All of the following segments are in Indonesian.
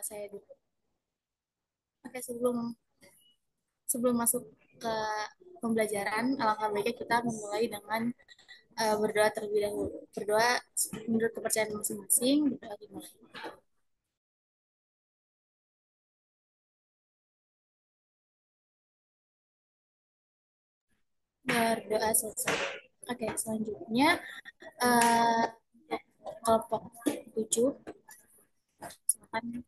Saya dulu. Oke, sebelum sebelum masuk ke pembelajaran, alangkah baiknya kita memulai dengan berdoa terlebih dahulu. Berdoa menurut kepercayaan masing-masing. Berdoa dimulai. Berdoa selesai. Oke, selanjutnya uh, kelompok 7. Silakan.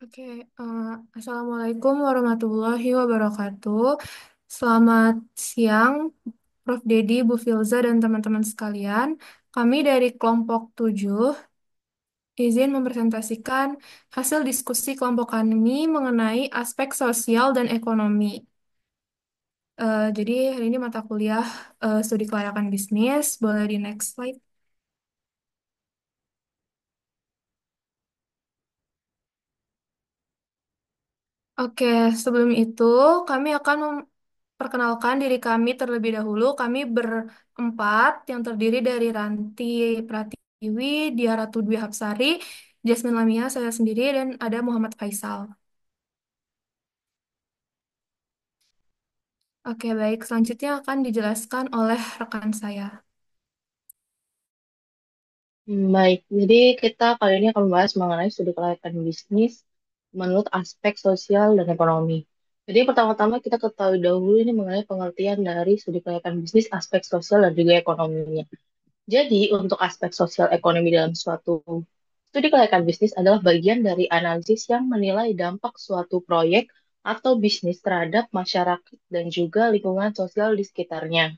Oke, Assalamualaikum warahmatullahi wabarakatuh. Selamat siang, Prof. Dedi, Bu Filza, dan teman-teman sekalian. Kami dari kelompok 7 izin mempresentasikan hasil diskusi kelompok kami mengenai aspek sosial dan ekonomi. Jadi hari ini mata kuliah studi kelayakan bisnis. Boleh di next slide. Oke, sebelum itu kami akan memperkenalkan diri kami terlebih dahulu. Kami berempat yang terdiri dari Ranti Pratiwi, Dia Ratu Dwi Hapsari, Jasmine Lamia, saya sendiri, dan ada Muhammad Faisal. Oke, baik. Selanjutnya akan dijelaskan oleh rekan saya. Baik, jadi kita kali ini akan membahas mengenai studi kelayakan bisnis menurut aspek sosial dan ekonomi. Jadi pertama-tama kita ketahui dahulu ini mengenai pengertian dari studi kelayakan bisnis aspek sosial dan juga ekonominya. Jadi untuk aspek sosial ekonomi dalam suatu studi kelayakan bisnis adalah bagian dari analisis yang menilai dampak suatu proyek atau bisnis terhadap masyarakat dan juga lingkungan sosial di sekitarnya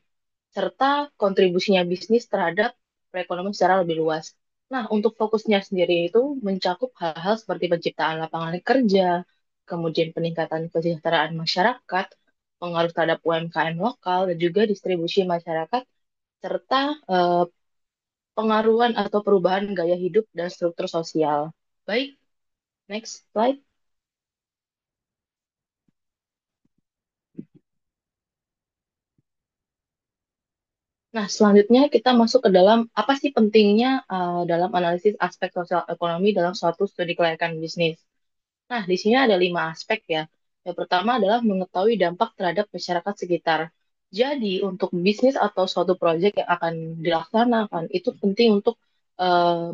serta kontribusinya bisnis terhadap perekonomian secara lebih luas. Nah, untuk fokusnya sendiri itu mencakup hal-hal seperti penciptaan lapangan kerja, kemudian peningkatan kesejahteraan masyarakat, pengaruh terhadap UMKM lokal, dan juga distribusi masyarakat, serta pengaruhan atau perubahan gaya hidup dan struktur sosial. Baik, next slide. Nah, selanjutnya kita masuk ke dalam apa sih pentingnya dalam analisis aspek sosial ekonomi dalam suatu studi kelayakan bisnis. Nah, di sini ada 5 aspek ya. Yang pertama adalah mengetahui dampak terhadap masyarakat sekitar. Jadi, untuk bisnis atau suatu proyek yang akan dilaksanakan, itu penting untuk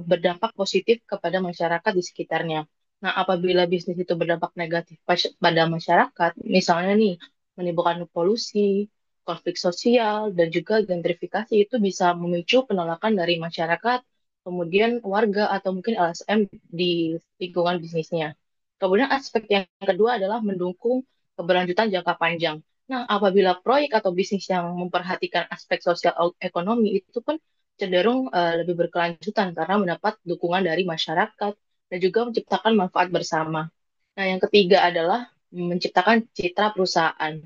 berdampak positif kepada masyarakat di sekitarnya. Nah, apabila bisnis itu berdampak negatif pada masyarakat, misalnya nih, menimbulkan polusi, konflik sosial, dan juga gentrifikasi, itu bisa memicu penolakan dari masyarakat, kemudian warga, atau mungkin LSM di lingkungan bisnisnya. Kemudian aspek yang kedua adalah mendukung keberlanjutan jangka panjang. Nah, apabila proyek atau bisnis yang memperhatikan aspek sosial ekonomi itu pun cenderung lebih berkelanjutan karena mendapat dukungan dari masyarakat dan juga menciptakan manfaat bersama. Nah, yang ketiga adalah menciptakan citra perusahaan.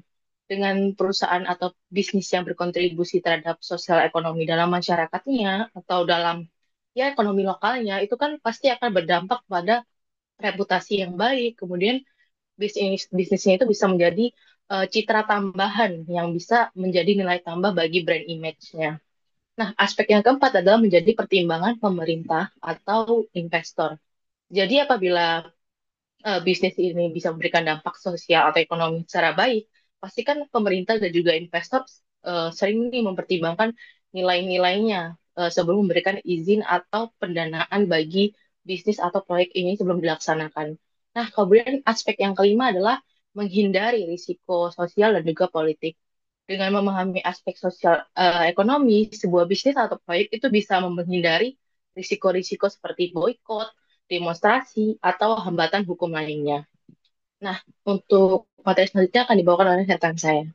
Dengan perusahaan atau bisnis yang berkontribusi terhadap sosial ekonomi dalam masyarakatnya atau dalam ya ekonomi lokalnya, itu kan pasti akan berdampak pada reputasi yang baik, kemudian bisnisnya itu bisa menjadi citra tambahan yang bisa menjadi nilai tambah bagi brand image-nya. Nah, aspek yang keempat adalah menjadi pertimbangan pemerintah atau investor. Jadi apabila bisnis ini bisa memberikan dampak sosial atau ekonomi secara baik, pasti kan pemerintah dan juga investor sering nih mempertimbangkan nilai-nilainya sebelum memberikan izin atau pendanaan bagi bisnis atau proyek ini sebelum dilaksanakan. Nah, kemudian aspek yang kelima adalah menghindari risiko sosial dan juga politik. Dengan memahami aspek sosial ekonomi, sebuah bisnis atau proyek itu bisa menghindari risiko-risiko seperti boikot, demonstrasi, atau hambatan hukum lainnya. Nah, untuk materi selanjutnya akan dibawakan oleh rekan saya.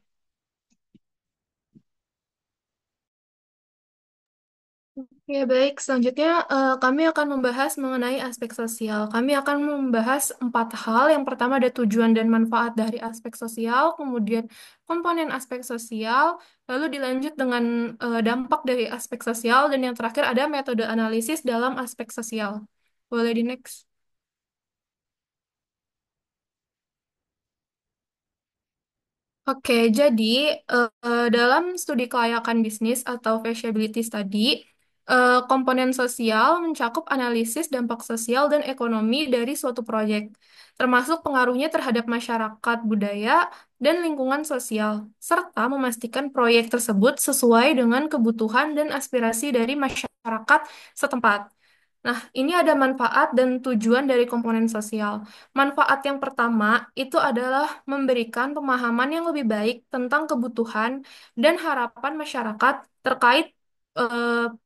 Ya, baik. Selanjutnya, kami akan membahas mengenai aspek sosial. Kami akan membahas 4 hal. Yang pertama ada tujuan dan manfaat dari aspek sosial, kemudian komponen aspek sosial, lalu dilanjut dengan dampak dari aspek sosial, dan yang terakhir ada metode analisis dalam aspek sosial. Boleh di next. Oke, jadi dalam studi kelayakan bisnis atau feasibility study, komponen sosial mencakup analisis dampak sosial dan ekonomi dari suatu proyek, termasuk pengaruhnya terhadap masyarakat, budaya, dan lingkungan sosial, serta memastikan proyek tersebut sesuai dengan kebutuhan dan aspirasi dari masyarakat setempat. Nah, ini ada manfaat dan tujuan dari komponen sosial. Manfaat yang pertama itu adalah memberikan pemahaman yang lebih baik tentang kebutuhan dan harapan masyarakat terkait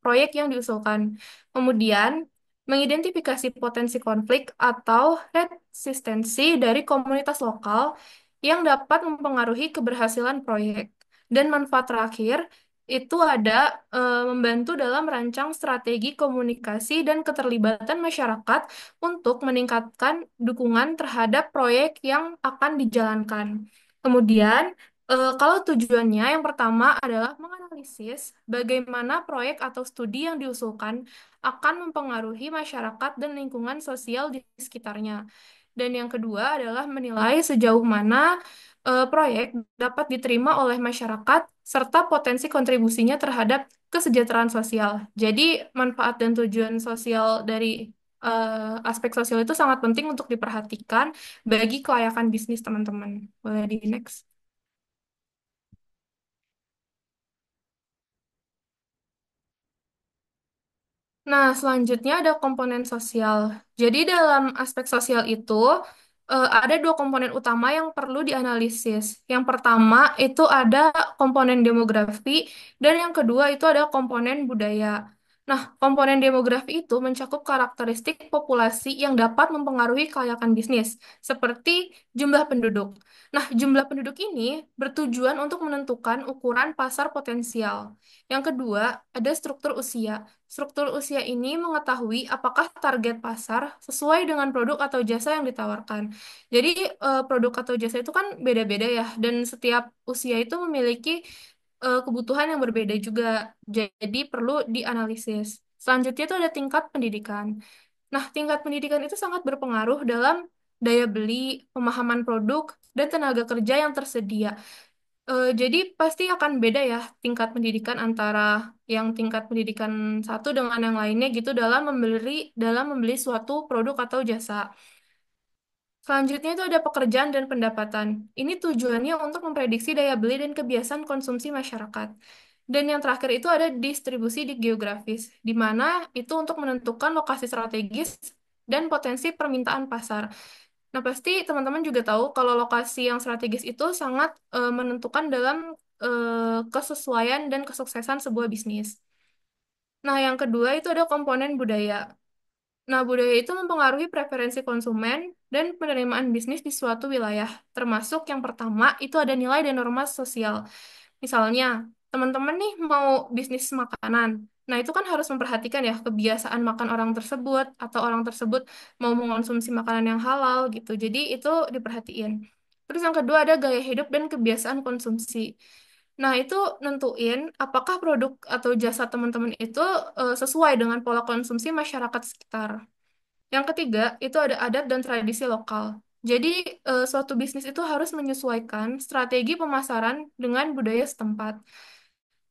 proyek yang diusulkan. Kemudian, mengidentifikasi potensi konflik atau resistensi dari komunitas lokal yang dapat mempengaruhi keberhasilan proyek. Dan manfaat terakhir itu ada membantu dalam merancang strategi komunikasi dan keterlibatan masyarakat untuk meningkatkan dukungan terhadap proyek yang akan dijalankan. Kemudian, kalau tujuannya yang pertama adalah menganalisis bagaimana proyek atau studi yang diusulkan akan mempengaruhi masyarakat dan lingkungan sosial di sekitarnya. Dan yang kedua adalah menilai sejauh mana proyek dapat diterima oleh masyarakat serta potensi kontribusinya terhadap kesejahteraan sosial. Jadi, manfaat dan tujuan sosial dari aspek sosial itu sangat penting untuk diperhatikan bagi kelayakan bisnis teman-teman. Boleh di next. Nah, selanjutnya ada komponen sosial. Jadi dalam aspek sosial itu ada 2 komponen utama yang perlu dianalisis. Yang pertama itu ada komponen demografi dan yang kedua itu ada komponen budaya. Nah, komponen demografi itu mencakup karakteristik populasi yang dapat mempengaruhi kelayakan bisnis, seperti jumlah penduduk. Nah, jumlah penduduk ini bertujuan untuk menentukan ukuran pasar potensial. Yang kedua, ada struktur usia. Struktur usia ini mengetahui apakah target pasar sesuai dengan produk atau jasa yang ditawarkan. Jadi, produk atau jasa itu kan beda-beda ya, dan setiap usia itu memiliki kebutuhan yang berbeda juga. Jadi, perlu dianalisis. Selanjutnya itu ada tingkat pendidikan. Nah, tingkat pendidikan itu sangat berpengaruh dalam daya beli, pemahaman produk, dan tenaga kerja yang tersedia. Jadi pasti akan beda ya tingkat pendidikan antara yang tingkat pendidikan satu dengan yang lainnya gitu dalam membeli suatu produk atau jasa. Selanjutnya itu ada pekerjaan dan pendapatan. Ini tujuannya untuk memprediksi daya beli dan kebiasaan konsumsi masyarakat. Dan yang terakhir itu ada distribusi di geografis, di mana itu untuk menentukan lokasi strategis dan potensi permintaan pasar. Nah, pasti teman-teman juga tahu kalau lokasi yang strategis itu sangat menentukan dalam kesesuaian dan kesuksesan sebuah bisnis. Nah, yang kedua itu ada komponen budaya. Nah, budaya itu mempengaruhi preferensi konsumen dan penerimaan bisnis di suatu wilayah. Termasuk yang pertama itu ada nilai dan norma sosial. Misalnya, teman-teman nih mau bisnis makanan. Nah, itu kan harus memperhatikan ya kebiasaan makan orang tersebut atau orang tersebut mau mengonsumsi makanan yang halal gitu. Jadi itu diperhatiin. Terus yang kedua ada gaya hidup dan kebiasaan konsumsi. Nah, itu nentuin apakah produk atau jasa teman-teman itu sesuai dengan pola konsumsi masyarakat sekitar. Yang ketiga, itu ada adat dan tradisi lokal. Jadi, suatu bisnis itu harus menyesuaikan strategi pemasaran dengan budaya setempat.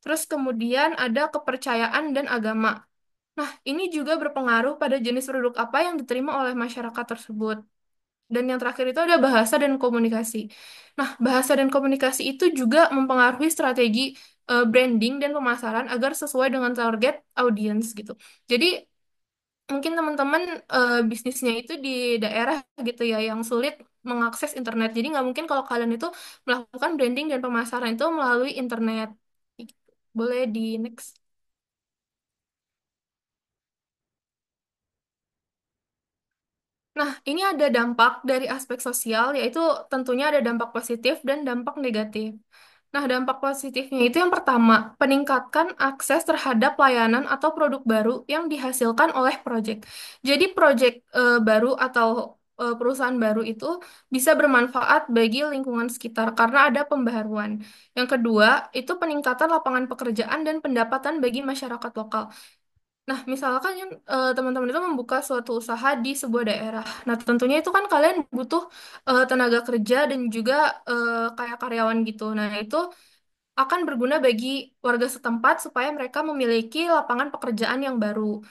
Terus kemudian ada kepercayaan dan agama. Nah, ini juga berpengaruh pada jenis produk apa yang diterima oleh masyarakat tersebut. Dan yang terakhir itu ada bahasa dan komunikasi. Nah, bahasa dan komunikasi itu juga mempengaruhi strategi branding dan pemasaran agar sesuai dengan target audience gitu. Jadi, mungkin teman-teman bisnisnya itu di daerah gitu ya, yang sulit mengakses internet. Jadi, nggak mungkin kalau kalian itu melakukan branding dan pemasaran itu melalui internet. Boleh di next. Nah, ini ada dampak dari aspek sosial, yaitu tentunya ada dampak positif dan dampak negatif. Nah, dampak positifnya itu yang pertama, peningkatkan akses terhadap layanan atau produk baru yang dihasilkan oleh proyek. Jadi, proyek baru atau perusahaan baru itu bisa bermanfaat bagi lingkungan sekitar karena ada pembaharuan. Yang kedua, itu peningkatan lapangan pekerjaan dan pendapatan bagi masyarakat lokal. Nah, misalkan yang teman-teman itu membuka suatu usaha di sebuah daerah. Nah, tentunya itu kan kalian butuh tenaga kerja dan juga kayak karyawan gitu. Nah, itu akan berguna bagi warga setempat supaya mereka memiliki lapangan pekerjaan yang baru.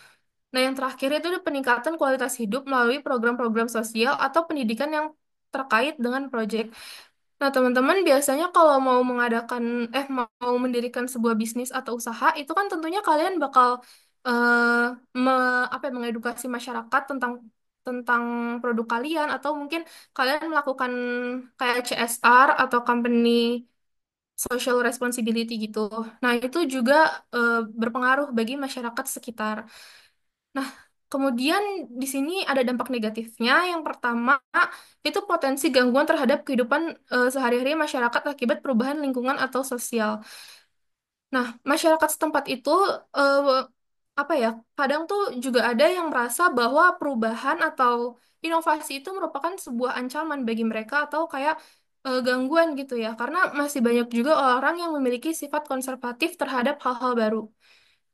Nah, yang terakhir itu ada peningkatan kualitas hidup melalui program-program sosial atau pendidikan yang terkait dengan proyek. Nah, teman-teman biasanya kalau mau mengadakan, mau mendirikan sebuah bisnis atau usaha, itu kan tentunya kalian bakal mengedukasi masyarakat tentang tentang produk kalian atau mungkin kalian melakukan kayak CSR atau company social responsibility gitu. Nah, itu juga berpengaruh bagi masyarakat sekitar. Nah, kemudian di sini ada dampak negatifnya. Yang pertama, itu potensi gangguan terhadap kehidupan sehari-hari masyarakat akibat perubahan lingkungan atau sosial. Nah, masyarakat setempat itu eh, apa ya? Kadang tuh juga ada yang merasa bahwa perubahan atau inovasi itu merupakan sebuah ancaman bagi mereka atau kayak gangguan gitu ya. Karena masih banyak juga orang yang memiliki sifat konservatif terhadap hal-hal baru.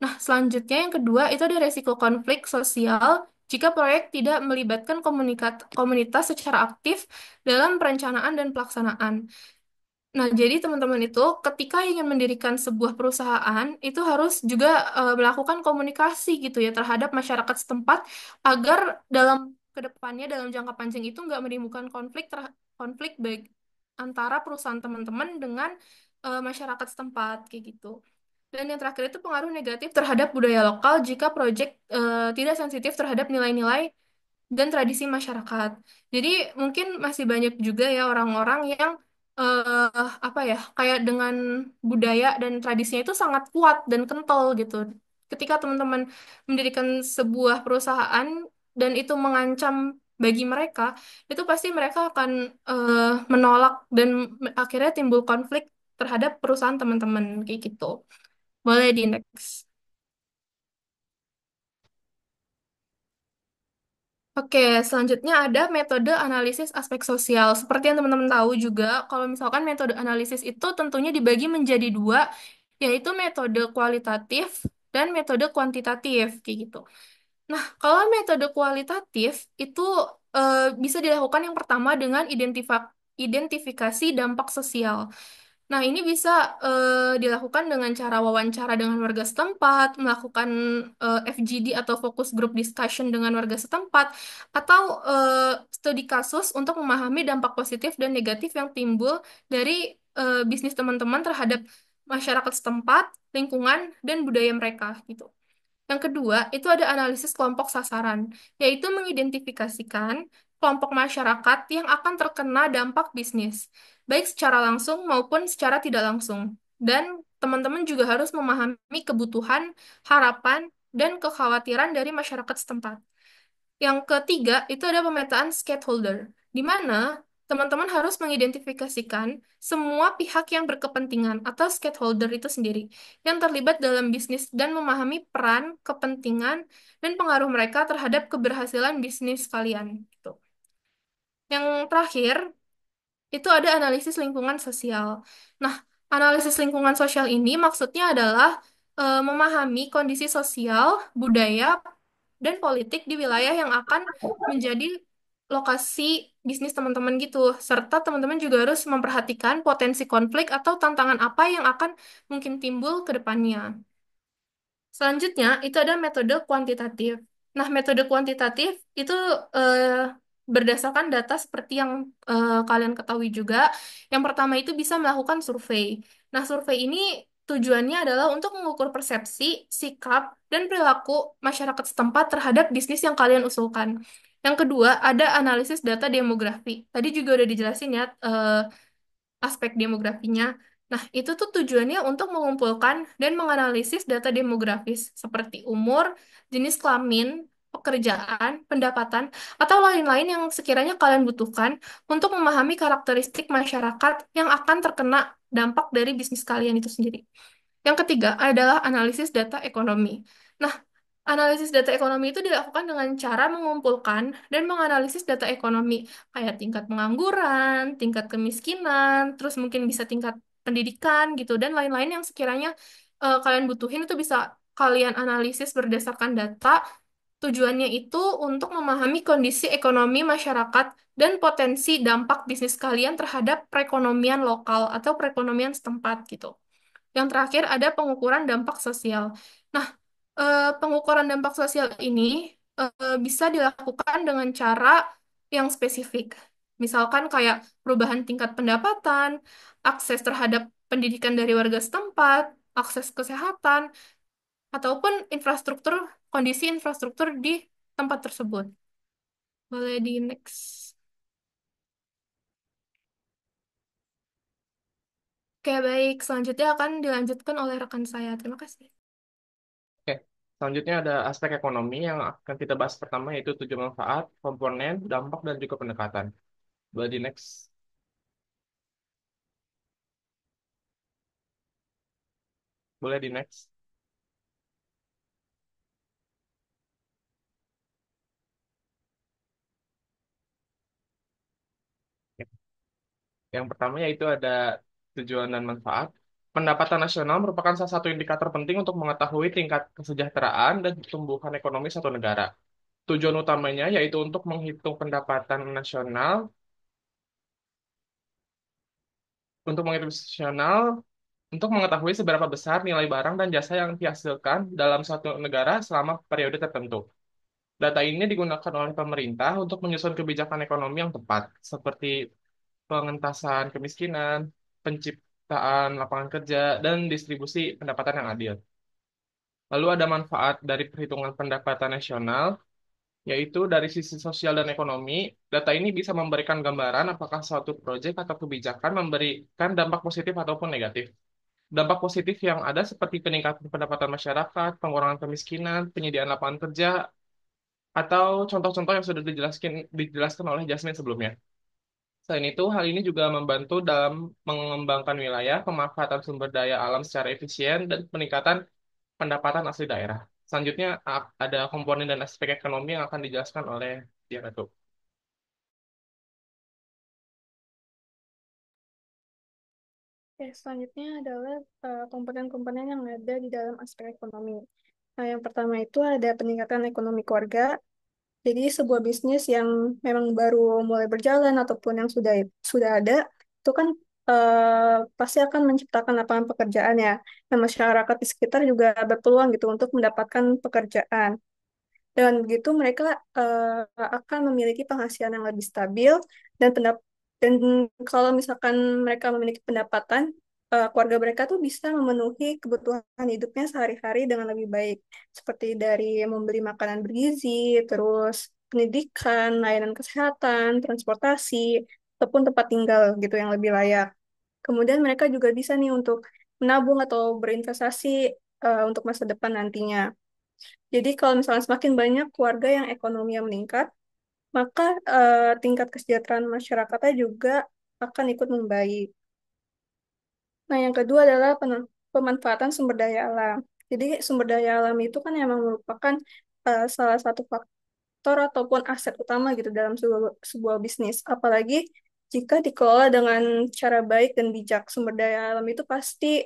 Nah, selanjutnya yang kedua itu ada resiko konflik sosial jika proyek tidak melibatkan komunitas secara aktif dalam perencanaan dan pelaksanaan. Nah, jadi teman-teman itu ketika ingin mendirikan sebuah perusahaan itu harus juga melakukan komunikasi gitu ya terhadap masyarakat setempat agar dalam kedepannya dalam jangka panjang itu nggak menimbulkan konflik baik antara perusahaan teman-teman dengan masyarakat setempat kayak gitu. Dan yang terakhir itu pengaruh negatif terhadap budaya lokal jika proyek tidak sensitif terhadap nilai-nilai dan tradisi masyarakat. Jadi mungkin masih banyak juga ya orang-orang yang apa ya kayak dengan budaya dan tradisinya itu sangat kuat dan kental gitu. Ketika teman-teman mendirikan sebuah perusahaan dan itu mengancam bagi mereka, itu pasti mereka akan menolak dan akhirnya timbul konflik terhadap perusahaan teman-teman kayak gitu. Boleh di next. Oke, selanjutnya ada metode analisis aspek sosial. Seperti yang teman-teman tahu juga, kalau misalkan metode analisis itu tentunya dibagi menjadi dua, yaitu metode kualitatif dan metode kuantitatif, kayak gitu. Nah, kalau metode kualitatif itu bisa dilakukan yang pertama dengan identifikasi dampak sosial. Nah, ini bisa dilakukan dengan cara wawancara dengan warga setempat, melakukan FGD atau focus group discussion dengan warga setempat, atau studi kasus untuk memahami dampak positif dan negatif yang timbul dari bisnis teman-teman terhadap masyarakat setempat, lingkungan, dan budaya mereka gitu. Yang kedua, itu ada analisis kelompok sasaran, yaitu mengidentifikasikan kelompok masyarakat yang akan terkena dampak bisnis, baik secara langsung maupun secara tidak langsung. Dan teman-teman juga harus memahami kebutuhan, harapan, dan kekhawatiran dari masyarakat setempat. Yang ketiga, itu ada pemetaan stakeholder, di mana teman-teman harus mengidentifikasikan semua pihak yang berkepentingan atau stakeholder itu sendiri yang terlibat dalam bisnis dan memahami peran, kepentingan, dan pengaruh mereka terhadap keberhasilan bisnis kalian. Gitu. Yang terakhir, itu ada analisis lingkungan sosial. Nah, analisis lingkungan sosial ini maksudnya adalah memahami kondisi sosial, budaya, dan politik di wilayah yang akan menjadi lokasi bisnis teman-teman gitu. Serta teman-teman juga harus memperhatikan potensi konflik atau tantangan apa yang akan mungkin timbul ke depannya. Selanjutnya, itu ada metode kuantitatif. Nah, metode kuantitatif itu eh, berdasarkan data seperti yang kalian ketahui juga. Yang pertama itu bisa melakukan survei. Nah, survei ini tujuannya adalah untuk mengukur persepsi, sikap, dan perilaku masyarakat setempat terhadap bisnis yang kalian usulkan. Yang kedua, ada analisis data demografi. Tadi juga udah dijelasin ya, aspek demografinya. Nah, itu tuh tujuannya untuk mengumpulkan dan menganalisis data demografis seperti umur, jenis kelamin, pekerjaan, pendapatan, atau lain-lain yang sekiranya kalian butuhkan untuk memahami karakteristik masyarakat yang akan terkena dampak dari bisnis kalian itu sendiri. Yang ketiga adalah analisis data ekonomi. Nah, analisis data ekonomi itu dilakukan dengan cara mengumpulkan dan menganalisis data ekonomi, kayak tingkat pengangguran, tingkat kemiskinan, terus mungkin bisa tingkat pendidikan gitu, dan lain-lain yang sekiranya kalian butuhin itu bisa kalian analisis berdasarkan data. Tujuannya itu untuk memahami kondisi ekonomi masyarakat dan potensi dampak bisnis kalian terhadap perekonomian lokal atau perekonomian setempat gitu. Yang terakhir ada pengukuran dampak sosial. Nah, pengukuran dampak sosial ini bisa dilakukan dengan cara yang spesifik. Misalkan kayak perubahan tingkat pendapatan, akses terhadap pendidikan dari warga setempat, akses kesehatan, ataupun infrastruktur, kondisi infrastruktur di tempat tersebut. Boleh di next. Oke, baik. Selanjutnya akan dilanjutkan oleh rekan saya. Terima kasih. Oke, selanjutnya ada aspek ekonomi yang akan kita bahas pertama yaitu tujuan manfaat, komponen, dampak, dan juga pendekatan. Boleh di next. Boleh di next. Oke. Yang pertama yaitu ada tujuan dan manfaat. Pendapatan nasional merupakan salah satu indikator penting untuk mengetahui tingkat kesejahteraan dan pertumbuhan ekonomi suatu negara. Tujuan utamanya yaitu untuk menghitung pendapatan nasional, untuk mengetahui seberapa besar nilai barang dan jasa yang dihasilkan dalam suatu negara selama periode tertentu. Data ini digunakan oleh pemerintah untuk menyusun kebijakan ekonomi yang tepat, seperti pengentasan kemiskinan, penciptaan lapangan kerja, dan distribusi pendapatan yang adil. Lalu ada manfaat dari perhitungan pendapatan nasional, yaitu dari sisi sosial dan ekonomi, data ini bisa memberikan gambaran apakah suatu proyek atau kebijakan memberikan dampak positif ataupun negatif. Dampak positif yang ada seperti peningkatan pendapatan masyarakat, pengurangan kemiskinan, penyediaan lapangan kerja, atau contoh-contoh yang sudah dijelaskan oleh Jasmine sebelumnya. Selain itu, hal ini juga membantu dalam mengembangkan wilayah, pemanfaatan sumber daya alam secara efisien, dan peningkatan pendapatan asli daerah. Selanjutnya, ada komponen dan aspek ekonomi yang akan dijelaskan oleh Dia Ratu. Oke, selanjutnya adalah komponen-komponen yang ada di dalam aspek ekonomi. Nah, yang pertama itu ada peningkatan ekonomi keluarga. Jadi sebuah bisnis yang memang baru mulai berjalan ataupun yang sudah ada, itu kan pasti akan menciptakan lapangan pekerjaan ya. Dan masyarakat di sekitar juga berpeluang gitu untuk mendapatkan pekerjaan. Dengan begitu mereka akan memiliki penghasilan yang lebih stabil dan dan kalau misalkan mereka memiliki pendapatan, keluarga mereka tuh bisa memenuhi kebutuhan hidupnya sehari-hari dengan lebih baik, seperti dari membeli makanan bergizi, terus pendidikan, layanan kesehatan, transportasi, ataupun tempat tinggal gitu yang lebih layak. Kemudian mereka juga bisa nih untuk menabung atau berinvestasi untuk masa depan nantinya. Jadi kalau misalnya semakin banyak keluarga yang ekonominya meningkat, maka tingkat kesejahteraan masyarakatnya juga akan ikut membaik. Nah, yang kedua adalah pemanfaatan sumber daya alam. Jadi sumber daya alam itu kan memang merupakan salah satu faktor ataupun aset utama gitu dalam sebuah bisnis. Apalagi jika dikelola dengan cara baik dan bijak, sumber daya alam itu pasti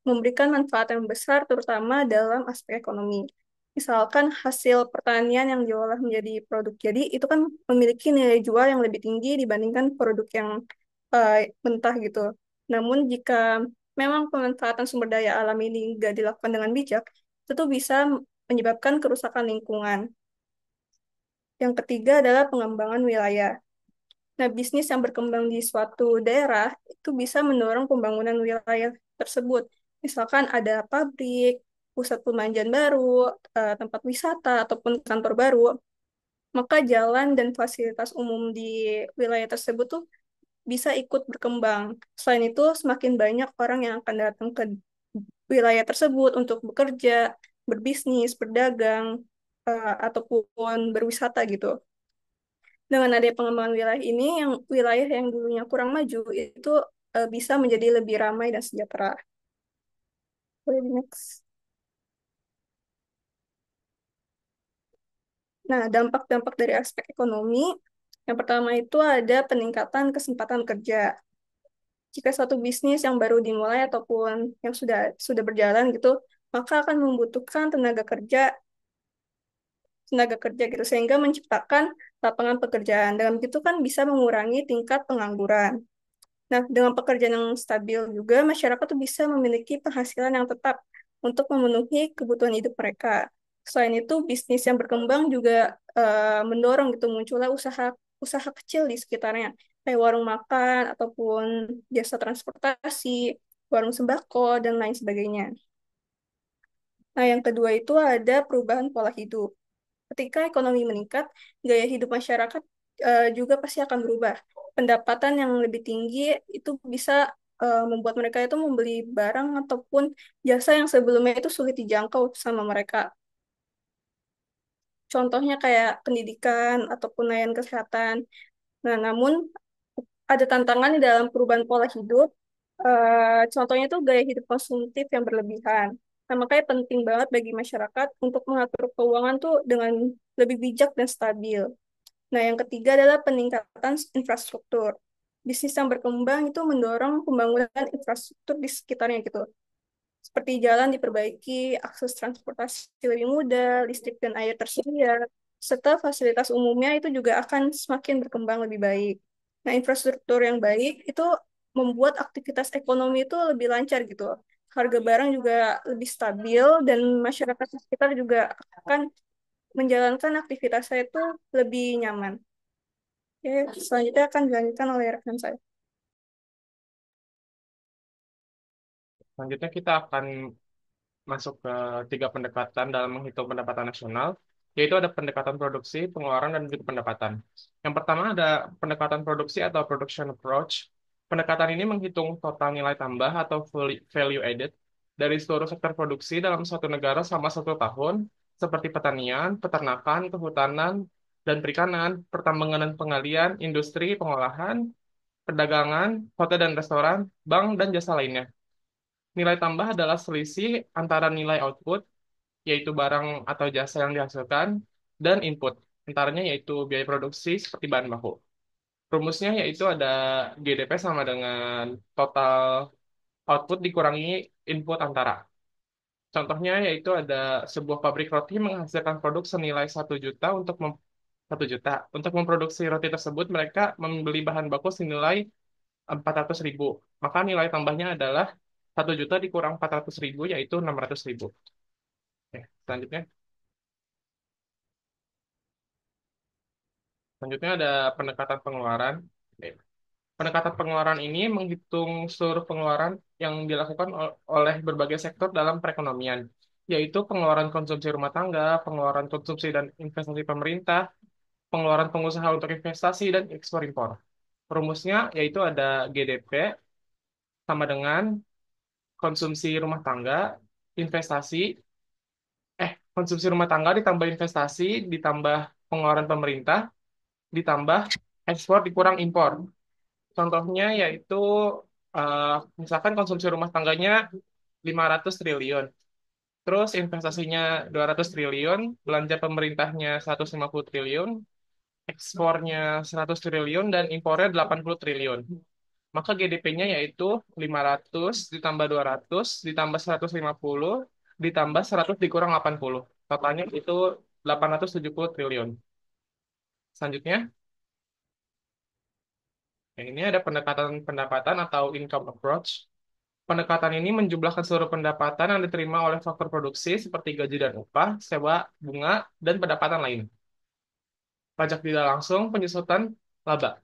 memberikan manfaat yang besar, terutama dalam aspek ekonomi. Misalkan hasil pertanian yang diolah menjadi produk jadi, itu kan memiliki nilai jual yang lebih tinggi dibandingkan produk yang mentah gitu. Namun jika memang pemanfaatan sumber daya alam ini nggak dilakukan dengan bijak, itu tuh bisa menyebabkan kerusakan lingkungan. Yang ketiga adalah pengembangan wilayah. Nah, bisnis yang berkembang di suatu daerah itu bisa mendorong pembangunan wilayah tersebut. Misalkan ada pabrik, pusat perbelanjaan baru, tempat wisata, ataupun kantor baru, maka jalan dan fasilitas umum di wilayah tersebut tuh bisa ikut berkembang. Selain itu, semakin banyak orang yang akan datang ke wilayah tersebut untuk bekerja, berbisnis, berdagang, ataupun berwisata gitu. Dengan adanya pengembangan wilayah ini, yang wilayah yang dulunya kurang maju itu bisa menjadi lebih ramai dan sejahtera. Boleh di next. Nah, dampak-dampak dari aspek ekonomi, yang pertama itu ada peningkatan kesempatan kerja. Jika suatu bisnis yang baru dimulai ataupun yang sudah berjalan gitu, maka akan membutuhkan tenaga kerja gitu sehingga menciptakan lapangan pekerjaan. Dengan begitu kan bisa mengurangi tingkat pengangguran. Nah, dengan pekerjaan yang stabil juga, masyarakat tuh bisa memiliki penghasilan yang tetap untuk memenuhi kebutuhan hidup mereka. Selain itu, bisnis yang berkembang juga mendorong gitu munculnya usaha usaha kecil di sekitarnya, kayak warung makan ataupun jasa transportasi, warung sembako, dan lain sebagainya. Nah, yang kedua itu ada perubahan pola hidup. Ketika ekonomi meningkat, gaya hidup masyarakat juga pasti akan berubah. Pendapatan yang lebih tinggi itu bisa membuat mereka itu membeli barang ataupun jasa yang sebelumnya itu sulit dijangkau sama mereka. Contohnya kayak pendidikan ataupun layanan kesehatan. Nah, namun ada tantangan di dalam perubahan pola hidup. Contohnya itu gaya hidup konsumtif yang berlebihan. Nah, makanya penting banget bagi masyarakat untuk mengatur keuangan tuh dengan lebih bijak dan stabil. Nah, yang ketiga adalah peningkatan infrastruktur. Bisnis yang berkembang itu mendorong pembangunan infrastruktur di sekitarnya gitu. Seperti jalan diperbaiki, akses transportasi lebih mudah, listrik dan air tersedia, serta fasilitas umumnya itu juga akan semakin berkembang lebih baik. Nah, infrastruktur yang baik itu membuat aktivitas ekonomi itu lebih lancar gitu. Harga barang juga lebih stabil dan masyarakat sekitar juga akan menjalankan aktivitasnya itu lebih nyaman. Oke, selanjutnya akan dilanjutkan oleh rekan saya. Selanjutnya kita akan masuk ke tiga pendekatan dalam menghitung pendapatan nasional, yaitu ada pendekatan produksi, pengeluaran, dan juga pendapatan. Yang pertama ada pendekatan produksi atau production approach. Pendekatan ini menghitung total nilai tambah atau value added dari seluruh sektor produksi dalam suatu negara selama 1 tahun, seperti pertanian, peternakan, kehutanan, dan perikanan, pertambangan dan pengalian, industri, pengolahan, perdagangan, hotel dan restoran, bank, dan jasa lainnya. Nilai tambah adalah selisih antara nilai output, yaitu barang atau jasa yang dihasilkan, dan input, antaranya yaitu biaya produksi seperti bahan baku. Rumusnya yaitu ada GDP sama dengan total output dikurangi input antara. Contohnya yaitu ada sebuah pabrik roti menghasilkan produk senilai 1 juta 1 juta. Untuk memproduksi roti tersebut, mereka membeli bahan baku senilai 400.000. Maka nilai tambahnya adalah 1 juta dikurang 400.000, yaitu 600.000. Oke, selanjutnya ada pendekatan pengeluaran. Oke. Pendekatan pengeluaran ini menghitung seluruh pengeluaran yang dilakukan oleh berbagai sektor dalam perekonomian, yaitu pengeluaran konsumsi rumah tangga, pengeluaran konsumsi dan investasi pemerintah, pengeluaran pengusaha untuk investasi dan ekspor impor. Rumusnya yaitu ada GDP sama dengan konsumsi rumah tangga, investasi, konsumsi rumah tangga ditambah investasi, ditambah pengeluaran pemerintah, ditambah ekspor dikurang impor. Contohnya yaitu eh, misalkan konsumsi rumah tangganya 500 triliun, terus investasinya 200 triliun, belanja pemerintahnya 150 triliun, ekspornya 100 triliun, dan impornya 80 triliun. Maka GDP-nya yaitu 500 ditambah 200 ditambah 150 ditambah 100 dikurang 80. Totalnya itu 870 triliun. Selanjutnya, ini ada pendekatan pendapatan atau income approach. Pendekatan ini menjumlahkan seluruh pendapatan yang diterima oleh faktor produksi seperti gaji dan upah, sewa, bunga, dan pendapatan lain. pajak tidak langsung, penyusutan laba.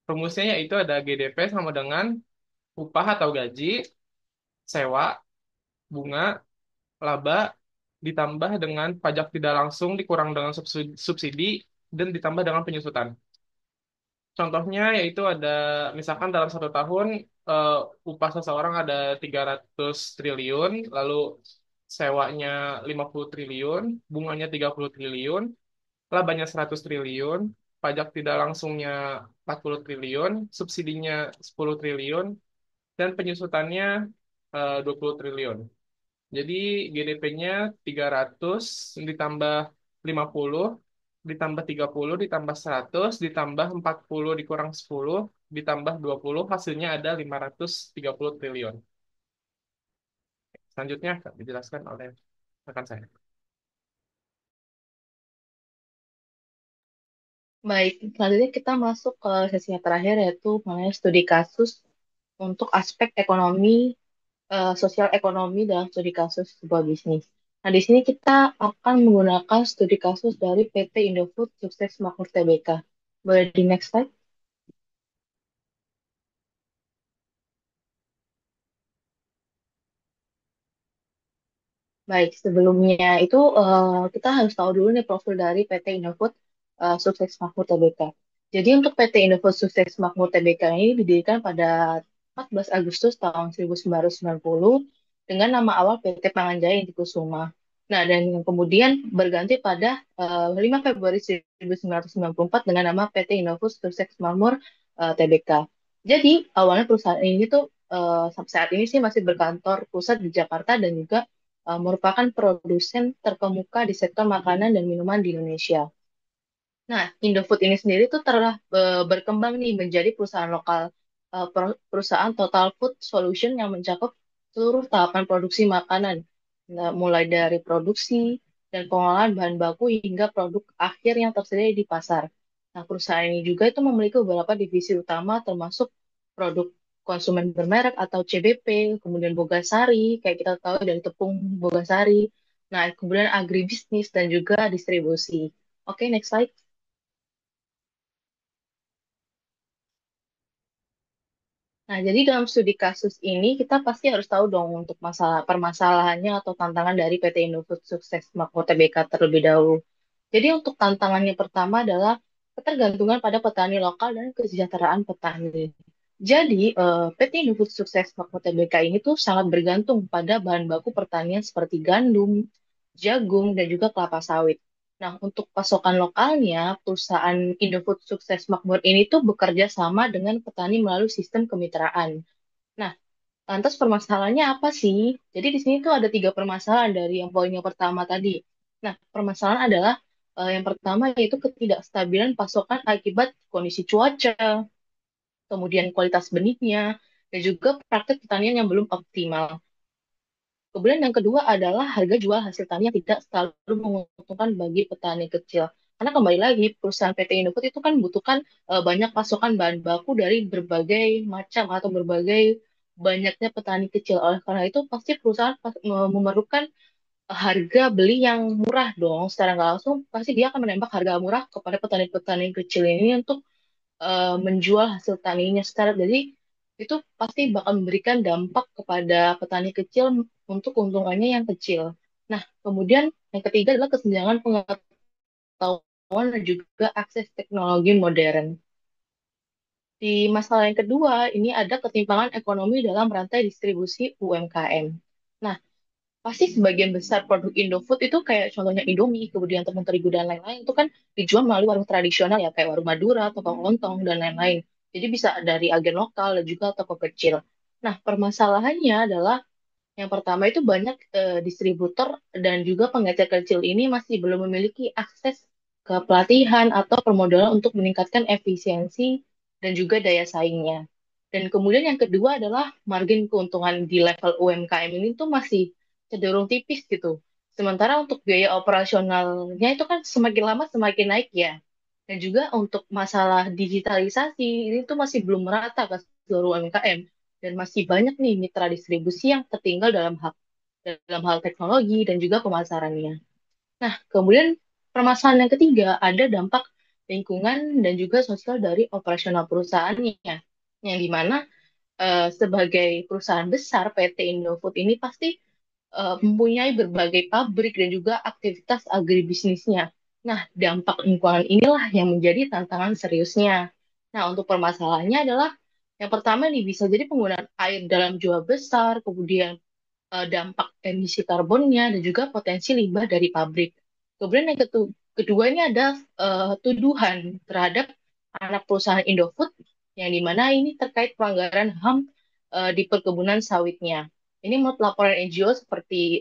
Rumusnya yaitu ada GDP sama dengan upah atau gaji, sewa, bunga, laba, ditambah dengan pajak tidak langsung dikurang dengan subsidi, dan ditambah dengan penyusutan. Contohnya yaitu ada, misalkan dalam satu tahun eh, upah seseorang ada 300 triliun, lalu sewanya 50 triliun, bunganya 30 triliun, labanya 100 triliun, pajak tidak langsungnya 40 triliun, subsidinya 10 triliun, dan penyusutannya 20 triliun. Jadi GDP-nya 300 ditambah 50 ditambah 30 ditambah 100 ditambah 40 dikurang 10 ditambah 20 hasilnya ada 530 triliun. Selanjutnya akan dijelaskan oleh rekan saya. Baik, selanjutnya kita masuk ke sesi yang terakhir yaitu mengenai studi kasus untuk aspek ekonomi, sosial ekonomi dalam studi kasus sebuah bisnis. Nah, di sini kita akan menggunakan studi kasus dari PT Indofood Sukses Makmur Tbk. Boleh di next slide? Baik, sebelumnya itu kita harus tahu dulu nih profil dari PT Indofood Sukses Makmur Tbk. Jadi untuk PT Indofood Sukses Makmur Tbk ini didirikan pada 14 Agustus tahun 1990 dengan nama awal PT Panganjaya Inti Kusuma. Nah, dan yang kemudian berganti pada 5 Februari 1994 dengan nama PT Indofood Sukses Makmur Tbk. Jadi awalnya perusahaan ini tuh sampai saat ini sih masih berkantor pusat di Jakarta dan juga merupakan produsen terkemuka di sektor makanan dan minuman di Indonesia. Nah, Indofood ini sendiri tuh telah berkembang nih menjadi perusahaan lokal, perusahaan Total Food Solution yang mencakup seluruh tahapan produksi makanan, nah, mulai dari produksi dan pengolahan bahan baku hingga produk akhir yang tersedia di pasar. Nah, perusahaan ini juga itu memiliki beberapa divisi utama termasuk produk konsumen bermerek atau CBP, kemudian Bogasari, kayak kita tahu dari tepung Bogasari. Nah, kemudian agribisnis dan juga distribusi. Oke, next slide. Nah, jadi dalam studi kasus ini kita pasti harus tahu dong untuk masalah permasalahannya atau tantangan dari PT Indofood Sukses Makmur Tbk terlebih dahulu. Jadi untuk tantangannya pertama adalah ketergantungan pada petani lokal dan kesejahteraan petani. Jadi PT Indofood Sukses Makmur Tbk ini tuh sangat bergantung pada bahan baku pertanian seperti gandum, jagung, dan juga kelapa sawit. Nah, untuk pasokan lokalnya, perusahaan Indofood Sukses Makmur ini tuh bekerja sama dengan petani melalui sistem kemitraan. Nah, lantas permasalahannya apa sih? Jadi di sini tuh ada tiga permasalahan dari yang poin yang pertama tadi. Nah, permasalahan adalah yang pertama yaitu ketidakstabilan pasokan akibat kondisi cuaca, kemudian kualitas benihnya, dan juga praktek pertanian yang belum optimal. Kemudian yang kedua adalah harga jual hasil tani yang tidak selalu menguntungkan bagi petani kecil. Karena kembali lagi, perusahaan PT Indofood itu kan membutuhkan banyak pasokan bahan baku dari berbagai macam atau berbagai banyaknya petani kecil. Oleh karena itu, pasti perusahaan memerlukan harga beli yang murah dong. Secara nggak langsung, pasti dia akan menembak harga murah kepada petani-petani kecil ini untuk menjual hasil taninya secara jadi itu pasti bakal memberikan dampak kepada petani kecil untuk keuntungannya yang kecil. Nah, kemudian yang ketiga adalah kesenjangan pengetahuan dan juga akses teknologi modern. Di masalah yang kedua, ini ada ketimpangan ekonomi dalam rantai distribusi UMKM. Nah, pasti sebagian besar produk Indofood itu kayak contohnya Indomie, kemudian tepung terigu dan lain-lain itu kan dijual melalui warung tradisional ya kayak warung Madura, toko lontong dan lain-lain. Jadi bisa dari agen lokal dan juga toko kecil. Nah, permasalahannya adalah yang pertama itu banyak distributor dan juga pengecer kecil ini masih belum memiliki akses ke pelatihan atau permodalan untuk meningkatkan efisiensi dan juga daya saingnya. Dan kemudian yang kedua adalah margin keuntungan di level UMKM ini tuh masih cenderung tipis gitu. Sementara untuk biaya operasionalnya itu kan semakin lama semakin naik ya. Dan juga untuk masalah digitalisasi ini tuh masih belum merata ke seluruh UMKM dan masih banyak nih mitra distribusi yang tertinggal dalam hal teknologi dan juga pemasarannya. Nah, kemudian permasalahan yang ketiga ada dampak lingkungan, dan juga sosial dari operasional perusahaannya. Yang dimana sebagai perusahaan besar, PT Indofood ini pasti mempunyai berbagai pabrik dan juga aktivitas agribisnisnya. Nah, dampak lingkungan inilah yang menjadi tantangan seriusnya. Nah, untuk permasalahannya adalah yang pertama nih bisa jadi penggunaan air dalam jumlah besar, kemudian dampak emisi karbonnya, dan juga potensi limbah dari pabrik. Kemudian yang kedua ini ada tuduhan terhadap anak perusahaan Indofood, yang dimana ini terkait pelanggaran HAM di perkebunan sawitnya. Ini menurut laporan NGO seperti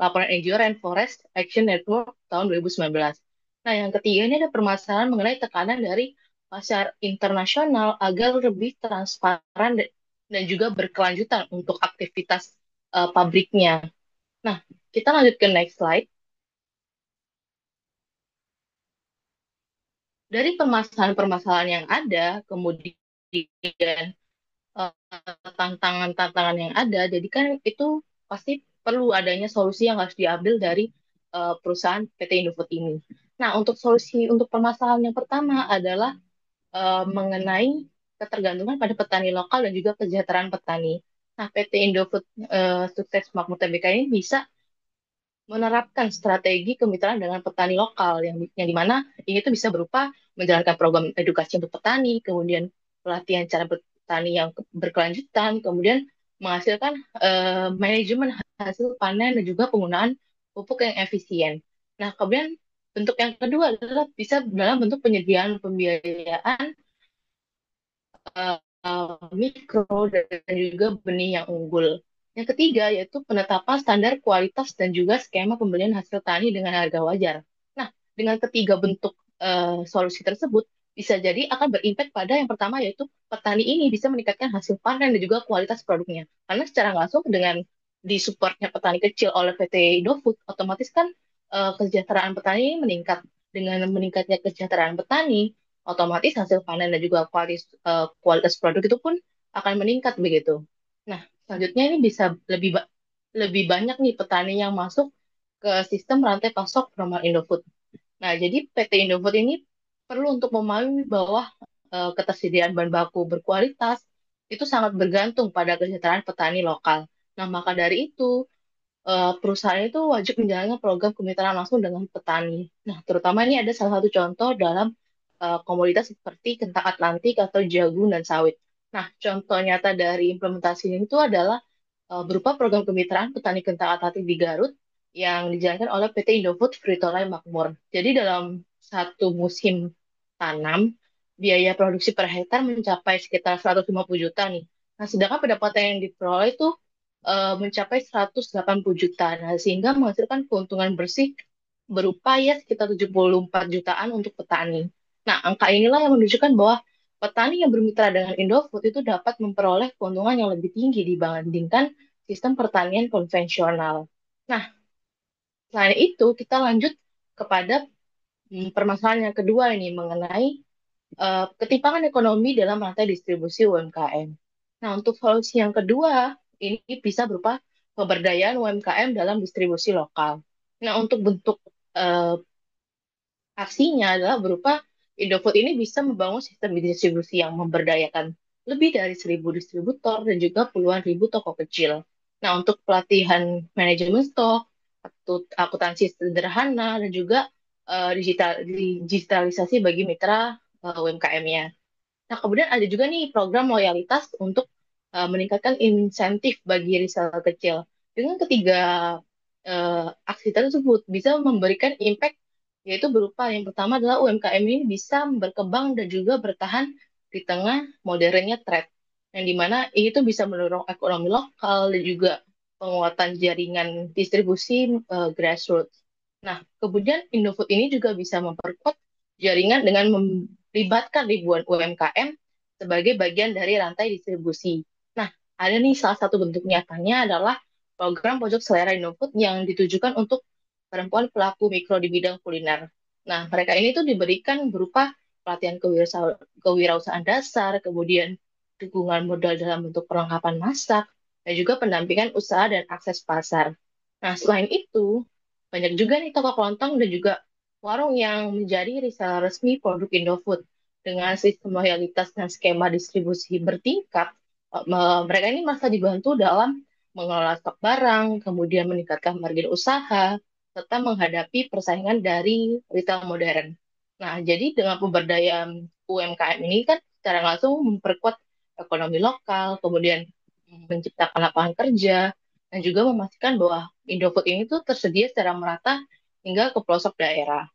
laporan NGO Rainforest Action Network tahun 2019. Nah, yang ketiga ini ada permasalahan mengenai tekanan dari pasar internasional agar lebih transparan dan juga berkelanjutan untuk aktivitas pabriknya. Nah, kita lanjut ke next slide. Dari permasalahan-permasalahan yang ada, kemudian tantangan-tantangan yang ada, jadi kan itu pasti perlu adanya solusi yang harus diambil dari perusahaan PT Indofood ini. Nah, untuk solusi untuk permasalahan yang pertama adalah mengenai ketergantungan pada petani lokal dan juga kesejahteraan petani. Nah, PT Indofood Sukses Makmur Tbk ini bisa menerapkan strategi kemitraan dengan petani lokal yang dimana ini tuh bisa berupa menjalankan program edukasi untuk petani, kemudian pelatihan cara bertani yang berkelanjutan, kemudian menghasilkan manajemen hasil panen dan juga penggunaan pupuk yang efisien. Nah, kemudian bentuk yang kedua adalah bisa dalam bentuk penyediaan pembiayaan mikro dan juga benih yang unggul. Yang ketiga yaitu penetapan standar kualitas dan juga skema pembelian hasil tani dengan harga wajar. Nah, dengan ketiga bentuk solusi tersebut bisa jadi akan berimpact pada yang pertama yaitu petani ini bisa meningkatkan hasil panen dan juga kualitas produknya. Karena secara langsung dengan disupportnya petani kecil oleh PT Indofood, otomatis kan kesejahteraan petani ini meningkat. Dengan meningkatnya kesejahteraan petani, otomatis hasil panen dan juga kualitas produk itu pun akan meningkat begitu. Nah, selanjutnya ini bisa lebih banyak nih petani yang masuk ke sistem rantai pasok normal Indofood. Nah, jadi PT Indofood ini perlu untuk memahami bahwa ketersediaan bahan baku berkualitas itu sangat bergantung pada kesejahteraan petani lokal. Nah, maka dari itu perusahaan itu wajib menjalankan program kemitraan langsung dengan petani. Nah, terutama ini ada salah satu contoh dalam komoditas seperti kentang Atlantik atau jagung dan sawit. Nah, contoh nyata dari implementasi ini itu adalah berupa program kemitraan petani kentang Atlantik di Garut yang dijalankan oleh PT Indofood Frito-Lay Makmur. Jadi dalam satu musim tanam, biaya produksi per hektar mencapai sekitar 150 juta nih. Nah, sedangkan pendapatan yang diperoleh itu mencapai 180 juta. Nah, sehingga menghasilkan keuntungan bersih berupa ya sekitar 74 jutaan untuk petani. Nah, angka inilah yang menunjukkan bahwa petani yang bermitra dengan Indofood itu dapat memperoleh keuntungan yang lebih tinggi dibandingkan sistem pertanian konvensional. Nah, selain itu kita lanjut kepada permasalahan yang kedua ini mengenai ketimpangan ekonomi dalam rantai distribusi UMKM. Nah, untuk solusi yang kedua, ini bisa berupa pemberdayaan UMKM dalam distribusi lokal. Nah, untuk bentuk eh, aksinya adalah berupa Indofood ini bisa membangun sistem distribusi yang memberdayakan lebih dari 1.000 distributor dan juga puluhan ribu toko kecil. Nah, untuk pelatihan manajemen stok, akuntansi sederhana, dan juga digitalisasi bagi mitra UMKM-nya. Nah, kemudian ada juga nih program loyalitas untuk meningkatkan insentif bagi reseller kecil. Dengan ketiga aksi tersebut bisa memberikan impact, yaitu berupa yang pertama adalah UMKM ini bisa berkembang dan juga bertahan di tengah modernnya trade, yang dimana ini tuh bisa mendorong ekonomi lokal dan juga penguatan jaringan distribusi grassroots. Nah, kemudian Indofood ini juga bisa memperkuat jaringan dengan melibatkan ribuan UMKM sebagai bagian dari rantai distribusi. Nah, ada nih salah satu bentuk nyatanya adalah program pojok selera Indofood yang ditujukan untuk perempuan pelaku mikro di bidang kuliner. Nah, mereka ini tuh diberikan berupa pelatihan kewirausahaan dasar, kemudian dukungan modal dalam bentuk perlengkapan masak, dan juga pendampingan usaha dan akses pasar. Nah, selain itu, banyak juga nih toko kelontong dan juga warung yang menjadi reseller resmi produk Indofood. Dengan sistem loyalitas dan skema distribusi bertingkat, mereka ini merasa dibantu dalam mengelola stok barang, kemudian meningkatkan margin usaha, serta menghadapi persaingan dari retail modern. Nah, jadi dengan pemberdayaan UMKM ini kan secara langsung memperkuat ekonomi lokal, kemudian menciptakan lapangan kerja, dan juga memastikan bahwa Indofood ini tuh tersedia secara merata hingga ke pelosok daerah.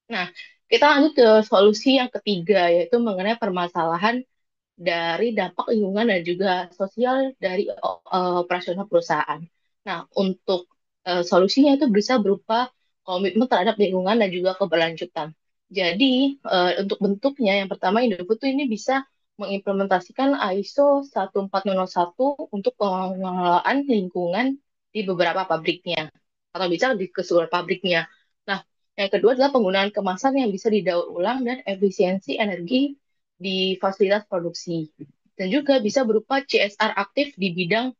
Nah, kita lanjut ke solusi yang ketiga, yaitu mengenai permasalahan dari dampak lingkungan dan juga sosial dari operasional perusahaan. Nah, untuk solusinya itu bisa berupa komitmen terhadap lingkungan dan juga keberlanjutan. Jadi, untuk bentuknya, yang pertama Indofood tuh ini bisa mengimplementasikan ISO 14001 untuk pengelolaan lingkungan di beberapa pabriknya, atau bisa di keseluruhan pabriknya. Nah, yang kedua adalah penggunaan kemasan yang bisa didaur ulang dan efisiensi energi di fasilitas produksi. Dan juga bisa berupa CSR aktif di bidang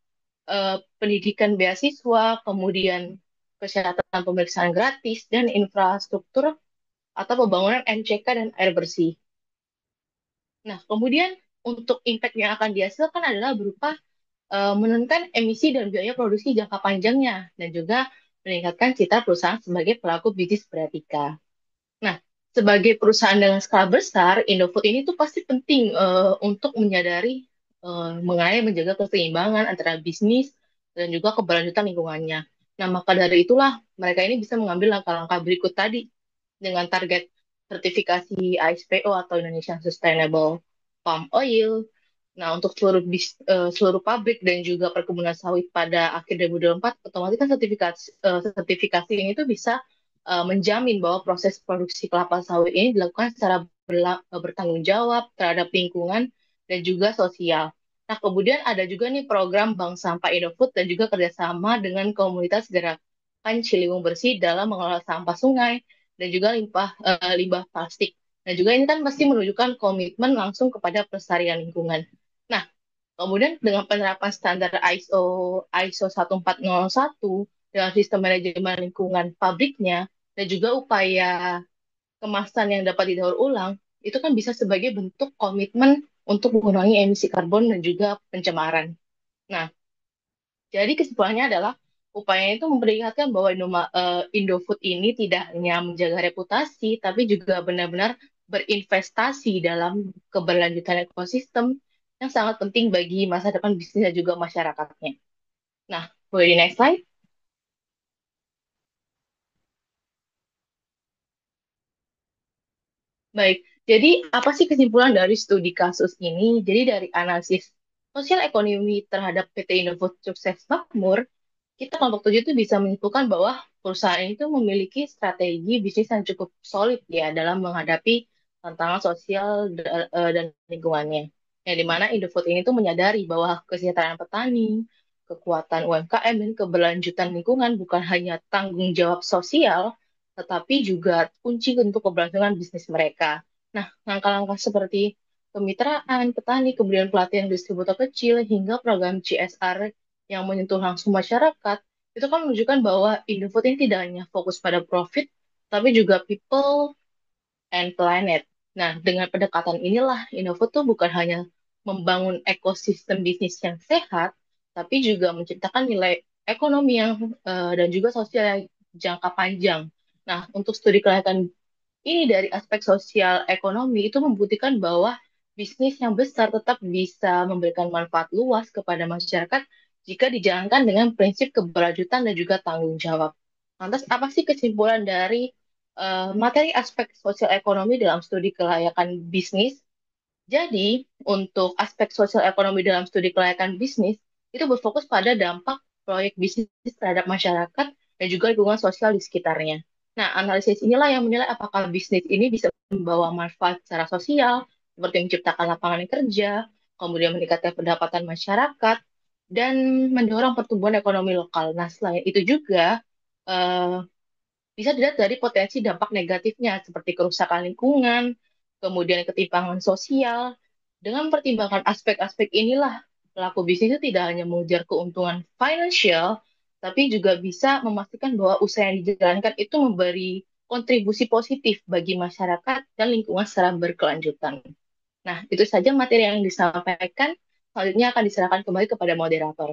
pendidikan beasiswa, kemudian kesehatan pemeriksaan gratis, dan infrastruktur atau pembangunan MCK dan air bersih. Nah, kemudian untuk impact yang akan dihasilkan adalah berupa menurunkan emisi dan biaya produksi jangka panjangnya, dan juga meningkatkan citra perusahaan sebagai pelaku bisnis beretika. Nah, sebagai perusahaan dengan skala besar, Indofood ini tuh pasti penting untuk menyadari mengenai menjaga keseimbangan antara bisnis dan juga keberlanjutan lingkungannya. Nah, maka dari itulah mereka ini bisa mengambil langkah-langkah berikut tadi dengan target sertifikasi ISPO atau Indonesian Sustainable Palm Oil. Nah, untuk seluruh pabrik dan juga perkebunan sawit pada akhir 2024, otomatis kan sertifikasi ini tuh bisa menjamin bahwa proses produksi kelapa sawit ini dilakukan secara bertanggung jawab terhadap lingkungan dan juga sosial. Nah, kemudian ada juga nih program Bank Sampah Indofood dan juga kerjasama dengan komunitas gerakan Ciliwung Bersih dalam mengelola sampah sungai dan juga limbah plastik. Nah, juga ini kan pasti menunjukkan komitmen langsung kepada pelestarian lingkungan. Nah, kemudian dengan penerapan standar ISO 14001 dengan sistem manajemen lingkungan pabriknya dan juga upaya kemasan yang dapat didaur ulang, itu kan bisa sebagai bentuk komitmen untuk mengurangi emisi karbon dan juga pencemaran. Nah, jadi kesimpulannya adalah upaya itu memperlihatkan bahwa Indofood ini tidak hanya menjaga reputasi, tapi juga benar-benar berinvestasi dalam keberlanjutan ekosistem yang sangat penting bagi masa depan bisnis dan juga masyarakatnya. Nah, boleh di next slide? Baik, jadi apa sih kesimpulan dari studi kasus ini? Jadi dari analisis sosial ekonomi terhadap PT Indofood Sukses Makmur, kita kelompok 7 itu bisa menyimpulkan bahwa perusahaan itu memiliki strategi bisnis yang cukup solid ya dalam menghadapi tantangan sosial dan lingkungannya. Yang dimana Indofood ini tuh menyadari bahwa kesejahteraan petani, kekuatan UMKM, dan keberlanjutan lingkungan bukan hanya tanggung jawab sosial, tetapi juga kunci untuk keberlangsungan bisnis mereka. Nah, langkah-langkah seperti kemitraan petani, kemudian pelatihan distributor kecil, hingga program CSR yang menyentuh langsung masyarakat, itu kan menunjukkan bahwa Indofood ini tidak hanya fokus pada profit, tapi juga people and planet. Nah, dengan pendekatan inilah, Indofood tuh bukan hanya membangun ekosistem bisnis yang sehat, tapi juga menciptakan nilai ekonomi yang dan juga sosial yang jangka panjang. Nah, untuk studi kelayakan ini dari aspek sosial ekonomi itu membuktikan bahwa bisnis yang besar tetap bisa memberikan manfaat luas kepada masyarakat jika dijalankan dengan prinsip keberlanjutan dan juga tanggung jawab. Lantas, apa sih kesimpulan dari materi aspek sosial ekonomi dalam studi kelayakan bisnis? Jadi, untuk aspek sosial ekonomi dalam studi kelayakan bisnis, itu berfokus pada dampak proyek bisnis terhadap masyarakat dan juga lingkungan sosial di sekitarnya. Nah, analisis inilah yang menilai apakah bisnis ini bisa membawa manfaat secara sosial, seperti menciptakan lapangan kerja, kemudian meningkatkan pendapatan masyarakat, dan mendorong pertumbuhan ekonomi lokal. Nah, selain itu juga, eh, bisa dilihat dari potensi dampak negatifnya seperti kerusakan lingkungan, kemudian ketimpangan sosial. Dengan pertimbangan aspek-aspek inilah, pelaku bisnis itu tidak hanya mengejar keuntungan finansial, tapi juga bisa memastikan bahwa usaha yang dijalankan itu memberi kontribusi positif bagi masyarakat dan lingkungan secara berkelanjutan. Nah, itu saja materi yang disampaikan. Selanjutnya akan diserahkan kembali kepada moderator.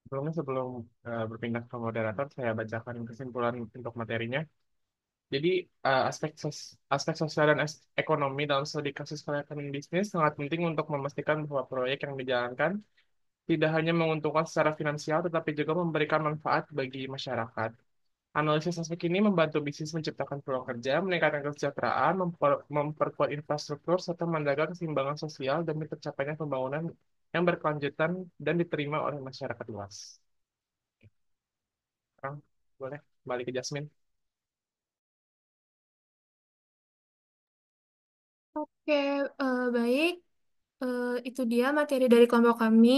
Sebelum berpindah ke moderator, saya bacakan kesimpulan untuk materinya. Jadi, aspek sosial dan ekonomi dalam studi kasus kelayakan bisnis sangat penting untuk memastikan bahwa proyek yang dijalankan tidak hanya menguntungkan secara finansial, tetapi juga memberikan manfaat bagi masyarakat. Analisis aspek ini membantu bisnis menciptakan peluang kerja, meningkatkan kesejahteraan, memperkuat infrastruktur, serta menjaga keseimbangan sosial demi tercapainya pembangunan yang berkelanjutan dan diterima oleh masyarakat luas. Sekarang boleh balik ke Jasmine. Oke, baik. Itu dia materi dari kelompok kami.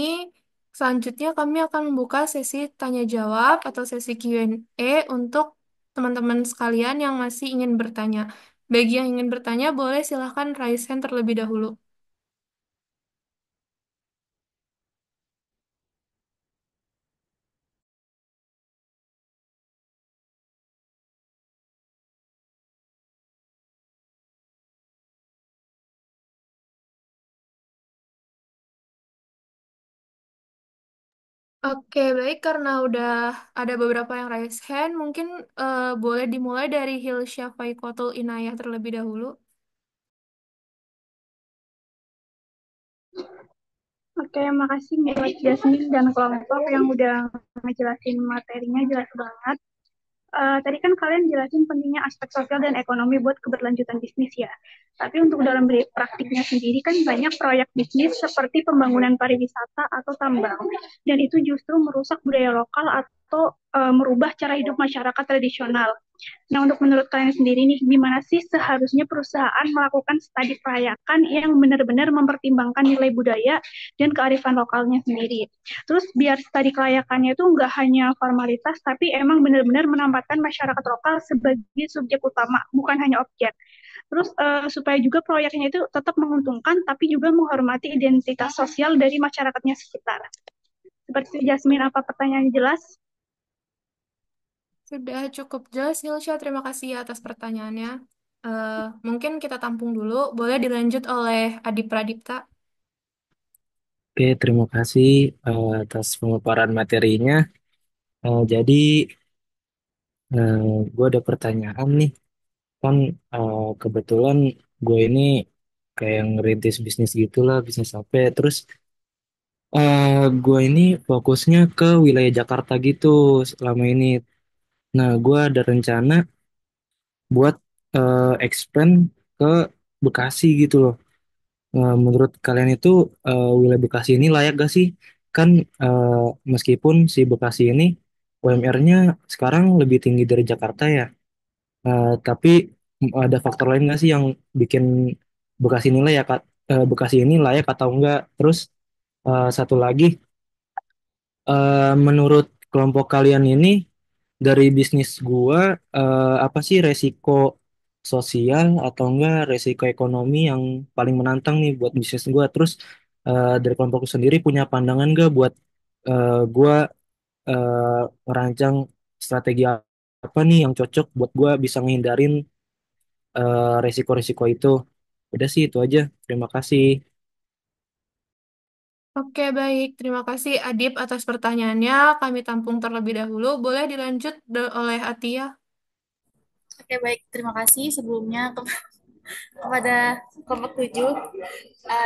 Selanjutnya kami akan membuka sesi tanya jawab atau sesi Q&A untuk teman-teman sekalian yang masih ingin bertanya. Bagi yang ingin bertanya, boleh silahkan raise hand terlebih dahulu. Oke, baik. Karena udah ada beberapa yang raise hand, mungkin boleh dimulai dari Hilsya Faikotul Inayah terlebih dahulu. Oke, makasih buat Jasmine dan kelompok yang udah ngejelasin materinya jelas banget. Tadi kan kalian jelasin pentingnya aspek sosial dan ekonomi buat keberlanjutan bisnis ya. Tapi untuk dalam praktiknya sendiri kan banyak proyek bisnis seperti pembangunan pariwisata atau tambang. Dan itu justru merusak budaya lokal atau merubah cara hidup masyarakat tradisional. Nah, untuk menurut kalian sendiri nih, gimana sih seharusnya perusahaan melakukan studi kelayakan yang benar-benar mempertimbangkan nilai budaya dan kearifan lokalnya sendiri? Terus biar studi kelayakannya itu nggak hanya formalitas, tapi emang benar-benar menempatkan masyarakat lokal sebagai subjek utama, bukan hanya objek. Terus supaya juga proyeknya itu tetap menguntungkan, tapi juga menghormati identitas sosial dari masyarakatnya sekitar. Seperti Jasmine, apa pertanyaannya jelas? Sudah cukup jelas, Hilsya. Terima kasih atas pertanyaannya. Eh, Mungkin kita tampung dulu. Boleh dilanjut oleh Adi Pradipta. Oke, terima kasih atas pemaparan materinya. Jadi, gue ada pertanyaan nih. Kan kebetulan gue ini kayak ngerintis bisnis gitulah, bisnis apa. Terus gue ini fokusnya ke wilayah Jakarta gitu selama ini. Nah, gue ada rencana buat expand ke Bekasi gitu loh. Menurut kalian itu wilayah Bekasi ini layak gak sih? Kan eh, meskipun si Bekasi ini UMR-nya sekarang lebih tinggi dari Jakarta ya, tapi ada faktor lain gak sih yang bikin Bekasi ini layak, Bekasi ini layak atau enggak? Terus satu lagi, menurut kelompok kalian ini dari bisnis gua apa sih resiko sosial atau enggak resiko ekonomi yang paling menantang nih buat bisnis gua? Terus dari kelompokku sendiri punya pandangan enggak buat gua merancang strategi apa nih yang cocok buat gua bisa ngehindarin resiko-resiko itu? Udah sih itu aja. Terima kasih. Oke, baik. Terima kasih Adib atas pertanyaannya. Kami tampung terlebih dahulu. Boleh dilanjut oleh Atia. Oke, baik. Terima kasih sebelumnya kepada kelompok 7.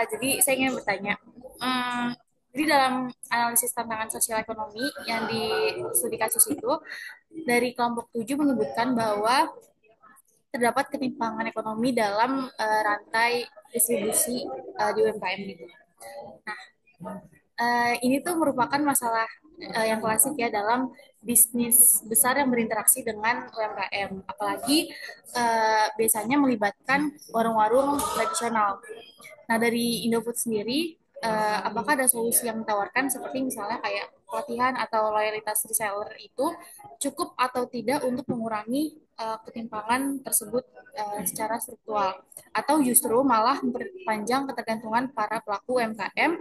Jadi saya ingin bertanya, hmm, jadi dalam analisis tantangan sosial ekonomi yang di studi kasus itu, dari kelompok 7 menyebutkan bahwa terdapat ketimpangan ekonomi dalam rantai distribusi di UMKM gitu. Nah, ini tuh merupakan masalah yang klasik ya dalam bisnis besar yang berinteraksi dengan UMKM, apalagi biasanya melibatkan warung-warung tradisional. Nah, dari Indofood sendiri, apakah ada solusi yang ditawarkan seperti misalnya kayak pelatihan atau loyalitas reseller itu cukup atau tidak untuk mengurangi ketimpangan tersebut secara struktural, atau justru malah memperpanjang ketergantungan para pelaku UMKM,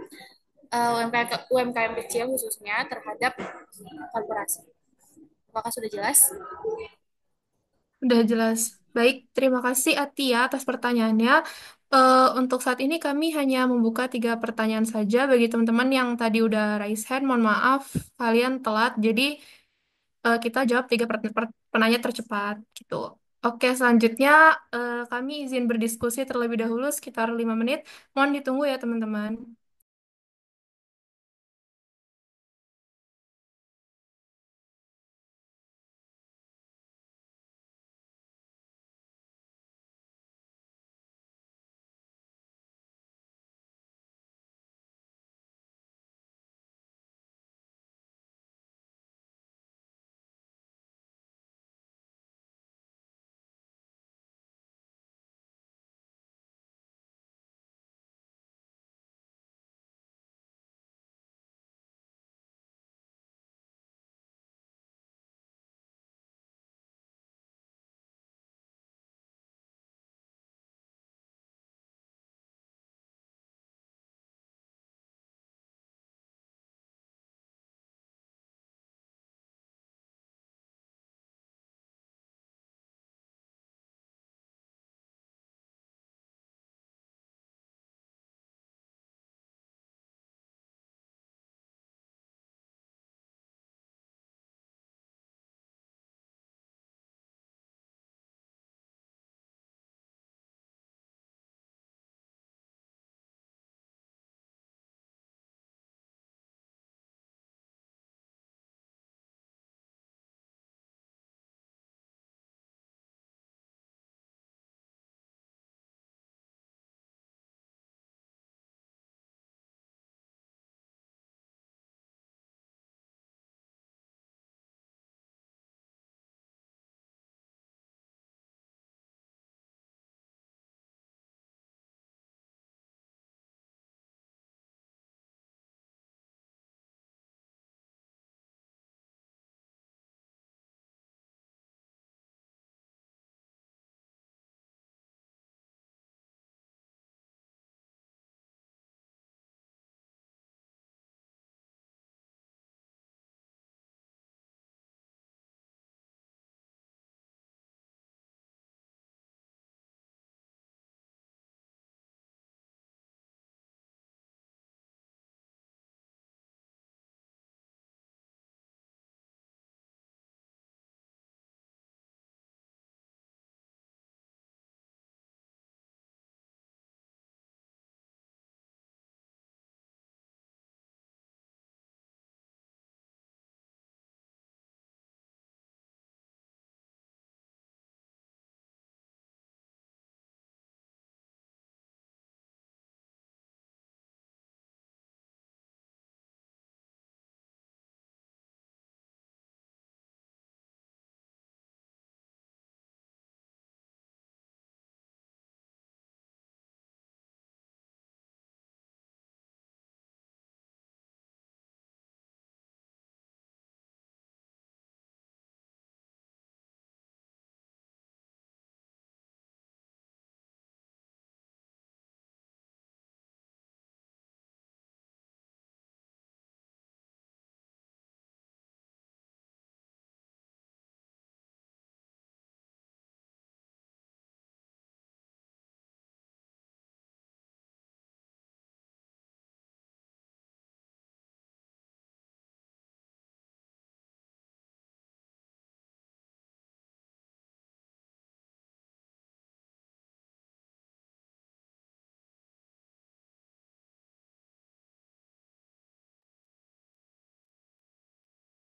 UMKM kecil khususnya terhadap korporasi. Apakah sudah jelas? Udah jelas. Baik, terima kasih Atia atas pertanyaannya. Untuk saat ini kami hanya membuka 3 pertanyaan saja bagi teman-teman yang tadi udah raise hand. Mohon maaf, kalian telat. Jadi kita jawab 3 penanya tercepat gitu. Oke, selanjutnya kami izin berdiskusi terlebih dahulu sekitar 5 menit. Mohon ditunggu ya teman-teman.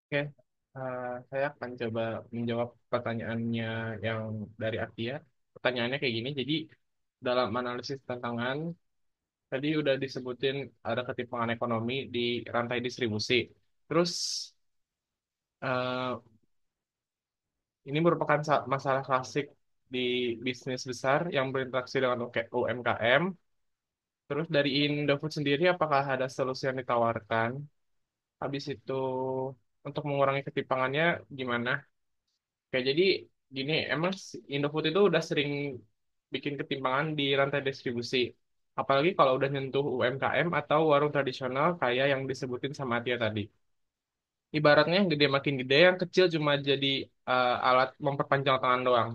Oke, saya akan coba menjawab pertanyaannya yang dari Atia. Pertanyaannya kayak gini, jadi dalam analisis tantangan, tadi udah disebutin ada ketimpangan ekonomi di rantai distribusi. Terus, eh, ini merupakan masalah klasik di bisnis besar yang berinteraksi dengan UMKM. Terus dari Indofood sendiri, apakah ada solusi yang ditawarkan? Habis itu, untuk mengurangi ketimpangannya gimana? Oke, jadi Gini, emang Indofood itu udah sering bikin ketimpangan di rantai distribusi. Apalagi kalau udah nyentuh UMKM atau warung tradisional kayak yang disebutin sama Atia tadi. Ibaratnya yang gede makin gede, yang kecil cuma jadi alat memperpanjang tangan doang.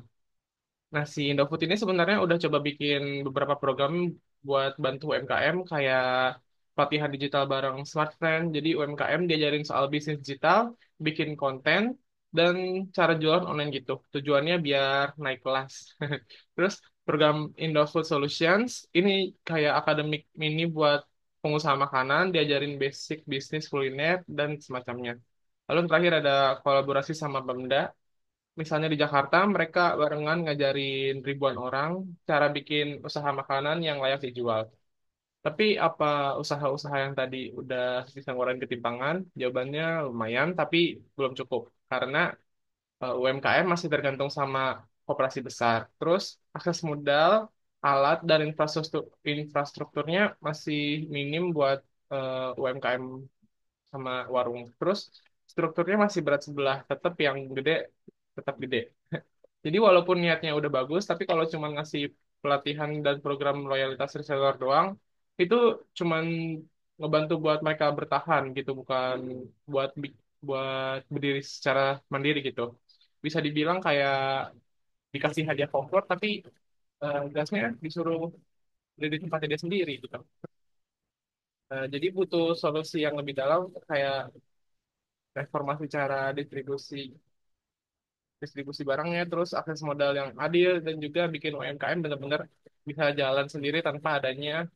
Nah, si Indofood ini sebenarnya udah coba bikin beberapa program buat bantu UMKM kayak pelatihan digital bareng Smart Friend. Jadi UMKM diajarin soal bisnis digital, bikin konten, dan cara jualan online gitu. Tujuannya biar naik kelas. Terus program Indofood Solutions ini kayak akademik mini buat pengusaha makanan, diajarin basic bisnis kuliner dan semacamnya. Lalu yang terakhir ada kolaborasi sama Pemda. Misalnya di Jakarta, mereka barengan ngajarin ribuan orang cara bikin usaha makanan yang layak dijual. Tapi apa usaha-usaha yang tadi udah bisa ngurangin ketimpangan? Jawabannya lumayan, tapi belum cukup. Karena UMKM masih tergantung sama koperasi besar. Terus akses modal, alat, dan infrastrukturnya masih minim buat UMKM sama warung. Terus strukturnya masih berat sebelah, tetap yang gede, tetap gede. Jadi walaupun niatnya udah bagus, tapi kalau cuma ngasih pelatihan dan program loyalitas reseller doang, itu cuman ngebantu buat mereka bertahan gitu, bukan buat buat berdiri secara mandiri gitu. Bisa dibilang kayak dikasih hadiah comfort, tapi gasnya disuruh beli di tempatnya dia sendiri gitu. Jadi butuh solusi yang lebih dalam kayak reformasi cara distribusi distribusi barangnya, terus akses modal yang adil, dan juga bikin UMKM benar-benar bisa jalan sendiri tanpa adanya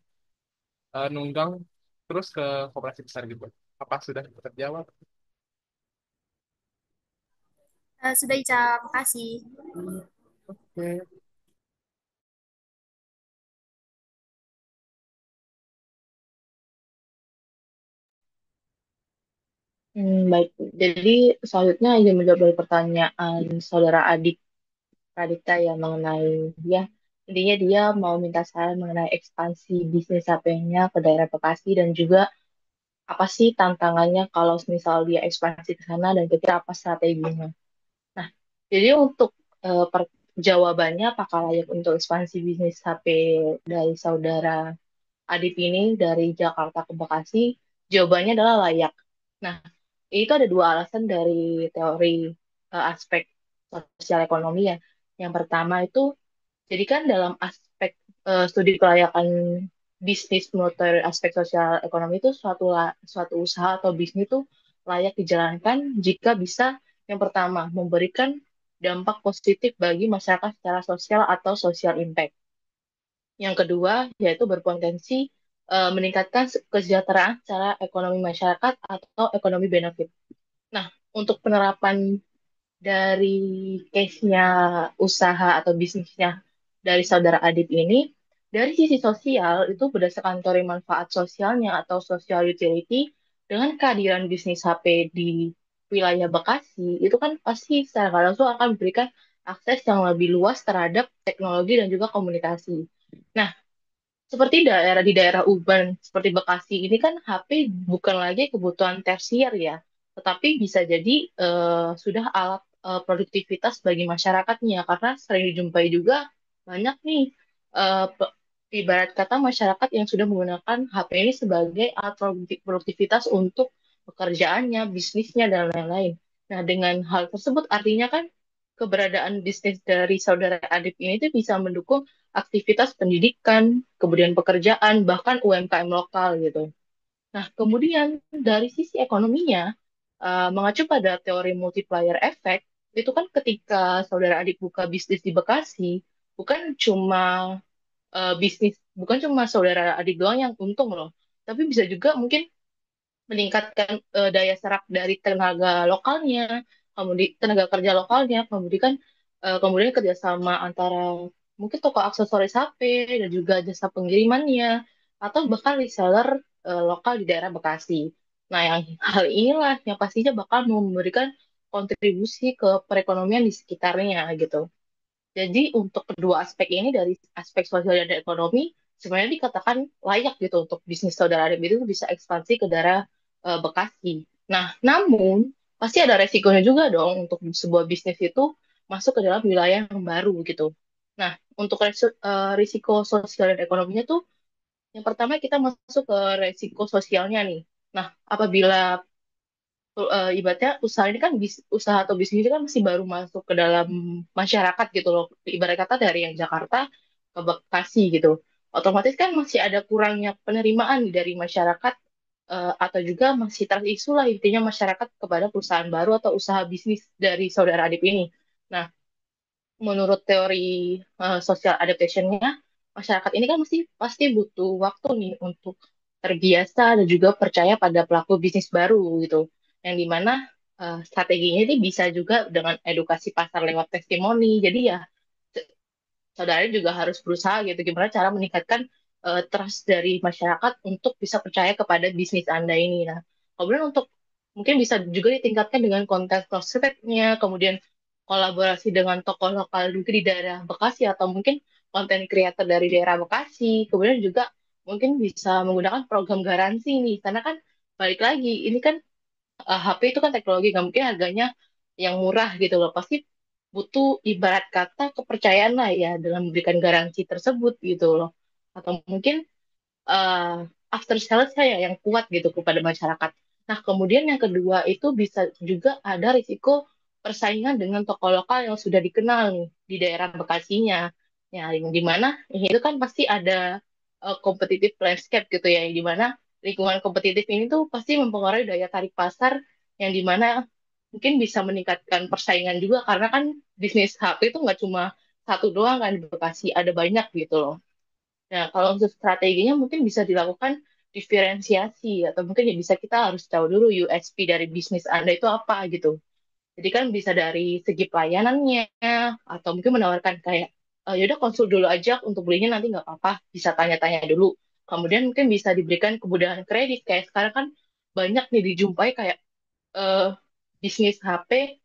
nunggang terus ke koperasi besar gitu. Apa sudah terjawab? Sudah Ica, makasih. Oke. Baik, jadi selanjutnya ingin menjawab dari pertanyaan saudara adik Radita yang mengenai ya intinya dia mau minta saran mengenai ekspansi bisnis HP-nya ke daerah Bekasi dan juga apa sih tantangannya kalau misal dia ekspansi ke sana dan kira apa strateginya. Nah, jadi untuk jawabannya apakah layak untuk ekspansi bisnis HP dari saudara Adip ini dari Jakarta ke Bekasi, jawabannya adalah layak. Nah, itu ada dua alasan dari teori aspek sosial ekonomi ya. Yang pertama itu, jadi kan dalam aspek studi kelayakan bisnis menurut teori aspek sosial ekonomi itu suatu usaha atau bisnis itu layak dijalankan jika bisa yang pertama memberikan dampak positif bagi masyarakat secara sosial atau social impact. Yang kedua, yaitu berpotensi meningkatkan kesejahteraan secara ekonomi masyarakat atau ekonomi benefit. Nah, untuk penerapan dari case-nya usaha atau bisnisnya dari saudara Adit ini, dari sisi sosial itu berdasarkan teori manfaat sosialnya atau social utility, dengan kehadiran bisnis HP di wilayah Bekasi, itu kan pasti secara nggak langsung akan memberikan akses yang lebih luas terhadap teknologi dan juga komunikasi. Nah, seperti di daerah urban seperti Bekasi ini kan HP bukan lagi kebutuhan tersier ya, tetapi bisa jadi sudah alat produktivitas bagi masyarakatnya karena sering dijumpai juga banyak nih ibarat kata masyarakat yang sudah menggunakan HP ini sebagai alat produktivitas untuk pekerjaannya, bisnisnya dan lain-lain. Nah, dengan hal tersebut artinya kan keberadaan bisnis dari saudara Adip ini tuh bisa mendukung aktivitas pendidikan, kemudian pekerjaan, bahkan UMKM lokal gitu. Nah, kemudian dari sisi ekonominya, mengacu pada teori multiplier effect, itu kan ketika saudara adik buka bisnis di Bekasi, bukan cuma bukan cuma saudara adik doang yang untung loh, tapi bisa juga mungkin meningkatkan daya serap dari tenaga lokalnya, kemudian tenaga kerja lokalnya, kemudian kerjasama antara mungkin toko aksesoris HP dan juga jasa pengirimannya, atau bahkan reseller lokal di daerah Bekasi. Nah, yang hal inilah yang pastinya bakal memberikan kontribusi ke perekonomian di sekitarnya gitu. Jadi untuk kedua aspek ini dari aspek sosial dan ekonomi sebenarnya dikatakan layak gitu untuk bisnis saudara Arif itu bisa ekspansi ke daerah Bekasi. Nah, namun pasti ada resikonya juga dong untuk sebuah bisnis itu masuk ke dalam wilayah yang baru gitu. Nah, untuk risiko sosial dan ekonominya tuh, yang pertama kita masuk ke risiko sosialnya nih. Nah, apabila ibaratnya usaha ini kan usaha atau bisnis ini kan masih baru masuk ke dalam masyarakat gitu loh. Ibarat kata dari yang Jakarta ke Bekasi gitu. Otomatis kan masih ada kurangnya penerimaan dari masyarakat, atau juga masih terisu lah intinya masyarakat kepada perusahaan baru atau usaha bisnis dari saudara Adip ini. Nah, menurut teori social adaptationnya, masyarakat ini kan mesti pasti butuh waktu nih untuk terbiasa dan juga percaya pada pelaku bisnis baru gitu. Yang dimana strateginya ini bisa juga dengan edukasi pasar lewat testimoni. Jadi ya saudara juga harus berusaha gitu gimana cara meningkatkan trust dari masyarakat untuk bisa percaya kepada bisnis Anda ini. Nah, kemudian untuk mungkin bisa juga ditingkatkan dengan konten sosmednya, kemudian kolaborasi dengan tokoh lokal juga di daerah Bekasi atau mungkin konten kreator dari daerah Bekasi. Kemudian juga mungkin bisa menggunakan program garansi nih, karena kan balik lagi ini kan HP itu kan teknologi nggak mungkin harganya yang murah gitu loh. Pasti butuh ibarat kata kepercayaan lah ya dalam memberikan garansi tersebut gitu loh. Atau mungkin uh, after sales saya yang kuat gitu kepada masyarakat. Nah, kemudian yang kedua itu bisa juga ada risiko persaingan dengan toko lokal yang sudah dikenal nih di daerah Bekasinya. Ya, yang di mana itu kan pasti ada competitive landscape gitu ya, yang di mana lingkungan kompetitif ini tuh pasti mempengaruhi daya tarik pasar yang di mana mungkin bisa meningkatkan persaingan juga karena kan bisnis HP itu nggak cuma satu doang kan di Bekasi, ada banyak gitu loh. Nah, kalau untuk strateginya mungkin bisa dilakukan diferensiasi atau mungkin ya bisa kita harus tahu dulu USP dari bisnis Anda itu apa gitu. Jadi kan bisa dari segi pelayanannya atau mungkin menawarkan kayak yaudah konsul dulu aja untuk belinya nanti nggak apa-apa, bisa tanya-tanya dulu. Kemudian mungkin bisa diberikan kemudahan kredit kayak sekarang kan banyak nih dijumpai kayak eh, bisnis HP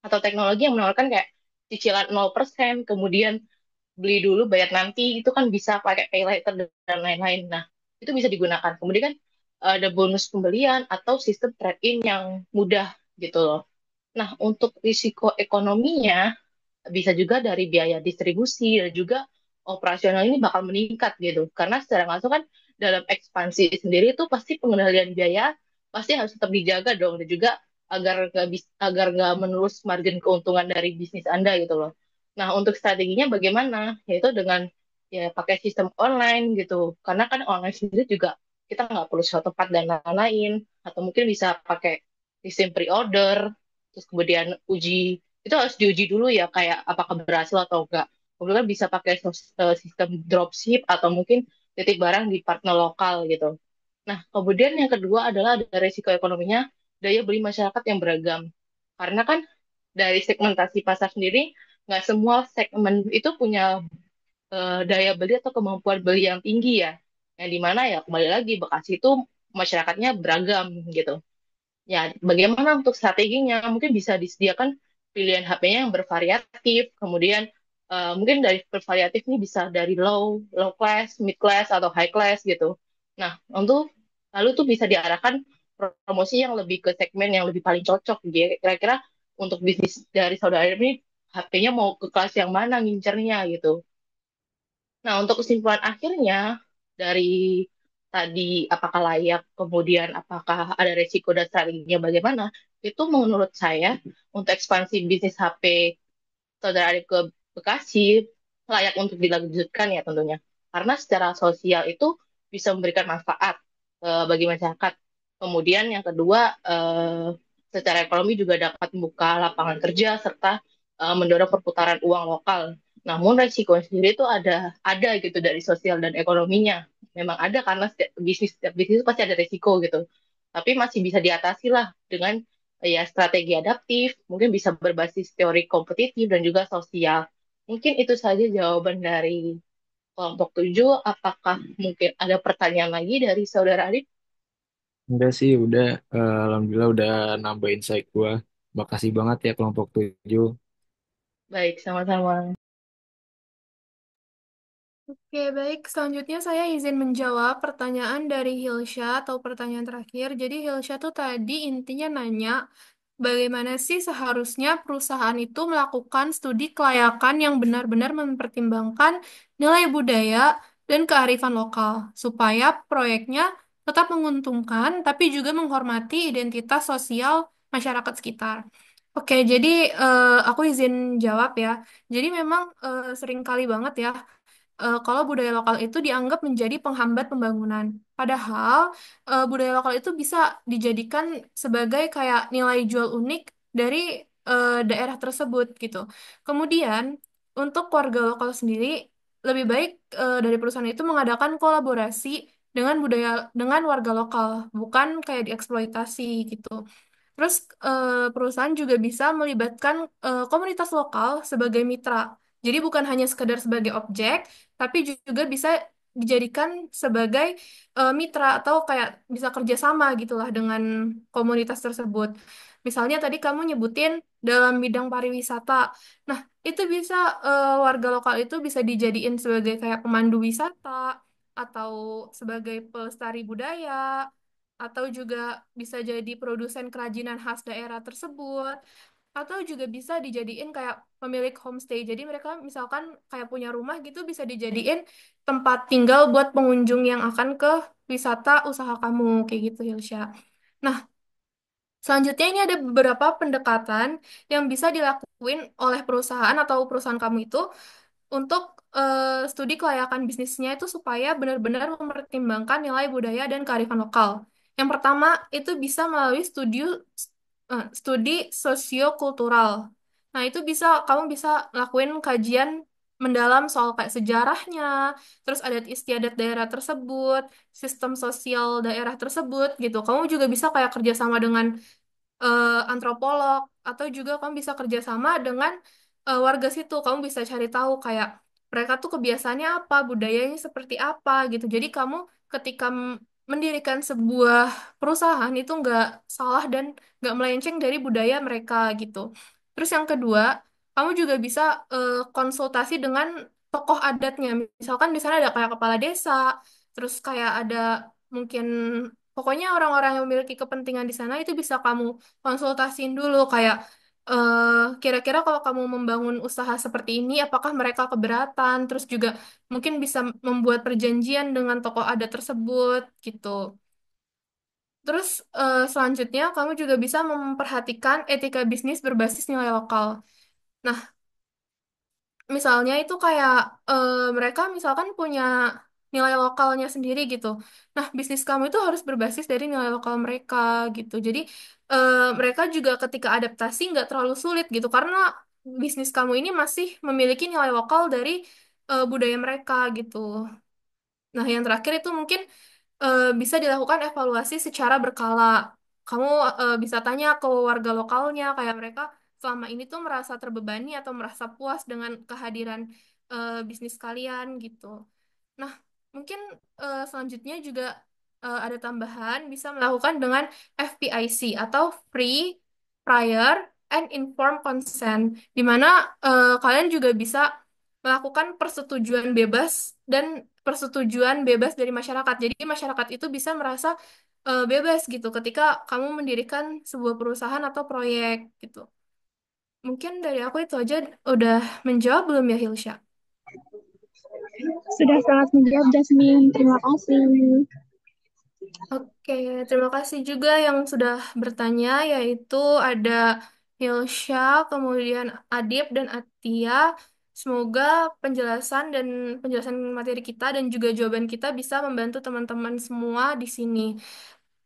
atau teknologi yang menawarkan kayak cicilan 0%, kemudian beli dulu bayar nanti itu kan bisa pakai pay later dan lain-lain. Nah, itu bisa digunakan. Kemudian kan ada bonus pembelian atau sistem trade-in yang mudah gitu loh. Nah, untuk risiko ekonominya bisa juga dari biaya distribusi dan juga operasional ini bakal meningkat gitu. Karena secara langsung kan dalam ekspansi sendiri itu pasti pengendalian biaya pasti harus tetap dijaga dong dan juga agar nggak menerus margin keuntungan dari bisnis Anda gitu loh. Nah, untuk strateginya bagaimana? Yaitu dengan ya pakai sistem online gitu. Karena kan online sendiri juga kita nggak perlu suatu tempat dan lain-lain. Atau mungkin bisa pakai sistem pre-order, terus kemudian itu harus diuji dulu ya kayak apakah berhasil atau enggak. Kemudian bisa pakai sistem dropship atau mungkin titik barang di partner lokal gitu. Nah, kemudian yang kedua adalah ada risiko ekonominya daya beli masyarakat yang beragam. Karena kan dari segmentasi pasar sendiri, nggak semua segmen itu punya daya beli atau kemampuan beli yang tinggi ya. Yang dimana ya kembali lagi Bekasi itu masyarakatnya beragam gitu. Ya, bagaimana untuk strateginya? Mungkin bisa disediakan pilihan HP-nya yang bervariatif, kemudian mungkin dari bervariatif ini bisa dari low class, mid class, atau high class gitu. Nah, untuk lalu tuh bisa diarahkan promosi yang lebih ke segmen yang lebih paling cocok. Jadi kira-kira untuk bisnis dari saudara ini HP-nya mau ke kelas yang mana ngincernya gitu. Nah, untuk kesimpulan akhirnya dari tadi apakah layak, kemudian apakah ada resiko dan strateginya bagaimana, itu menurut saya untuk ekspansi bisnis HP saudara adik ke Bekasi layak untuk dilanjutkan ya tentunya. Karena secara sosial itu bisa memberikan manfaat bagi masyarakat. Kemudian yang kedua, secara ekonomi juga dapat membuka lapangan kerja serta mendorong perputaran uang lokal. Namun resiko sendiri itu ada gitu dari sosial dan ekonominya. Memang ada karena setiap bisnis itu pasti ada resiko gitu. Tapi masih bisa diatasi lah dengan ya strategi adaptif, mungkin bisa berbasis teori kompetitif dan juga sosial. Mungkin itu saja jawaban dari kelompok 7. Apakah mungkin ada pertanyaan lagi dari saudara Adit? Enggak sih, udah alhamdulillah udah nambah insight gua. Makasih banget ya kelompok 7. Baik, sama-sama. Oke, baik. Selanjutnya saya izin menjawab pertanyaan dari Hilsha atau pertanyaan terakhir. Jadi Hilsha tuh tadi intinya nanya bagaimana sih seharusnya perusahaan itu melakukan studi kelayakan yang benar-benar mempertimbangkan nilai budaya dan kearifan lokal, supaya proyeknya tetap menguntungkan, tapi juga menghormati identitas sosial masyarakat sekitar. Oke, jadi aku izin jawab ya. Jadi memang sering kali banget ya kalau budaya lokal itu dianggap menjadi penghambat pembangunan. Padahal budaya lokal itu bisa dijadikan sebagai kayak nilai jual unik dari daerah tersebut gitu. Kemudian untuk warga lokal sendiri lebih baik dari perusahaan itu mengadakan kolaborasi dengan warga lokal, bukan kayak dieksploitasi gitu. Terus perusahaan juga bisa melibatkan komunitas lokal sebagai mitra. Jadi bukan hanya sekedar sebagai objek, tapi juga bisa dijadikan sebagai mitra atau kayak bisa kerjasama gitulah dengan komunitas tersebut. Misalnya tadi kamu nyebutin dalam bidang pariwisata. Nah, itu bisa warga lokal itu bisa dijadiin sebagai kayak pemandu wisata atau sebagai pelestari budaya atau juga bisa jadi produsen kerajinan khas daerah tersebut, atau juga bisa dijadiin kayak pemilik homestay. Jadi mereka misalkan kayak punya rumah gitu bisa dijadiin tempat tinggal buat pengunjung yang akan ke wisata usaha kamu kayak gitu, Hilsya. Nah, selanjutnya ini ada beberapa pendekatan yang bisa dilakuin oleh perusahaan atau perusahaan kamu itu untuk studi kelayakan bisnisnya itu supaya benar-benar mempertimbangkan nilai budaya dan kearifan lokal. Yang pertama itu bisa melalui studi sosiokultural. Nah, itu kamu bisa lakuin kajian mendalam soal kayak sejarahnya, terus adat istiadat daerah tersebut, sistem sosial daerah tersebut gitu. Kamu juga bisa kayak kerjasama dengan antropolog atau juga kamu bisa kerjasama dengan warga situ. Kamu bisa cari tahu kayak mereka tuh kebiasaannya apa, budayanya seperti apa gitu. Jadi kamu ketika mendirikan sebuah perusahaan itu nggak salah dan nggak melenceng dari budaya mereka gitu. Terus yang kedua, kamu juga bisa konsultasi dengan tokoh adatnya. Misalkan di sana ada kayak kepala desa, terus kayak ada mungkin pokoknya orang-orang yang memiliki kepentingan di sana itu bisa kamu konsultasiin dulu kayak kira-kira kalau kamu membangun usaha seperti ini apakah mereka keberatan terus juga mungkin bisa membuat perjanjian dengan tokoh adat tersebut gitu. Terus selanjutnya kamu juga bisa memperhatikan etika bisnis berbasis nilai lokal. Nah, misalnya itu kayak mereka misalkan punya nilai lokalnya sendiri gitu. Nah, bisnis kamu itu harus berbasis dari nilai lokal mereka gitu. Jadi mereka juga ketika adaptasi nggak terlalu sulit gitu karena bisnis kamu ini masih memiliki nilai lokal dari budaya mereka gitu. Nah, yang terakhir itu mungkin bisa dilakukan evaluasi secara berkala. Kamu bisa tanya ke warga lokalnya, kayak mereka selama ini tuh merasa terbebani atau merasa puas dengan kehadiran bisnis kalian gitu. Nah, mungkin selanjutnya juga ada tambahan bisa melakukan dengan FPIC atau Free, Prior, and Informed Consent, di mana kalian juga bisa melakukan persetujuan bebas dan persetujuan bebas dari masyarakat. Jadi masyarakat itu bisa merasa bebas gitu ketika kamu mendirikan sebuah perusahaan atau proyek gitu. Mungkin dari aku itu aja udah menjawab belum ya, Hilsya? Sudah sangat menjawab, Jasmine. Terima kasih. Oke, terima kasih juga yang sudah bertanya, yaitu ada Hilsya, kemudian Adib dan Atia. Semoga penjelasan materi kita dan juga jawaban kita bisa membantu teman-teman semua di sini.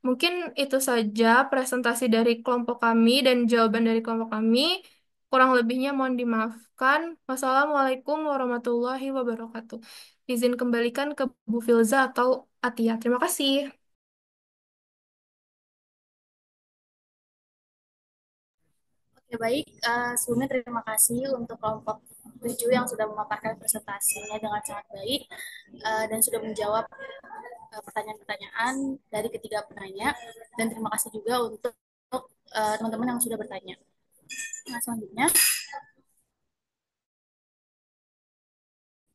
Mungkin itu saja presentasi dari kelompok kami dan jawaban dari kelompok kami. Kurang lebihnya mohon dimaafkan. Wassalamualaikum warahmatullahi wabarakatuh. Izin kembalikan ke Bu Filza atau Atia. Terima kasih. Oke, baik. Sebelumnya terima kasih untuk kelompok 7 yang sudah memaparkan presentasinya dengan sangat baik dan sudah menjawab pertanyaan-pertanyaan dari ketiga penanya. Dan terima kasih juga untuk teman-teman yang sudah bertanya. Nah, selanjutnya,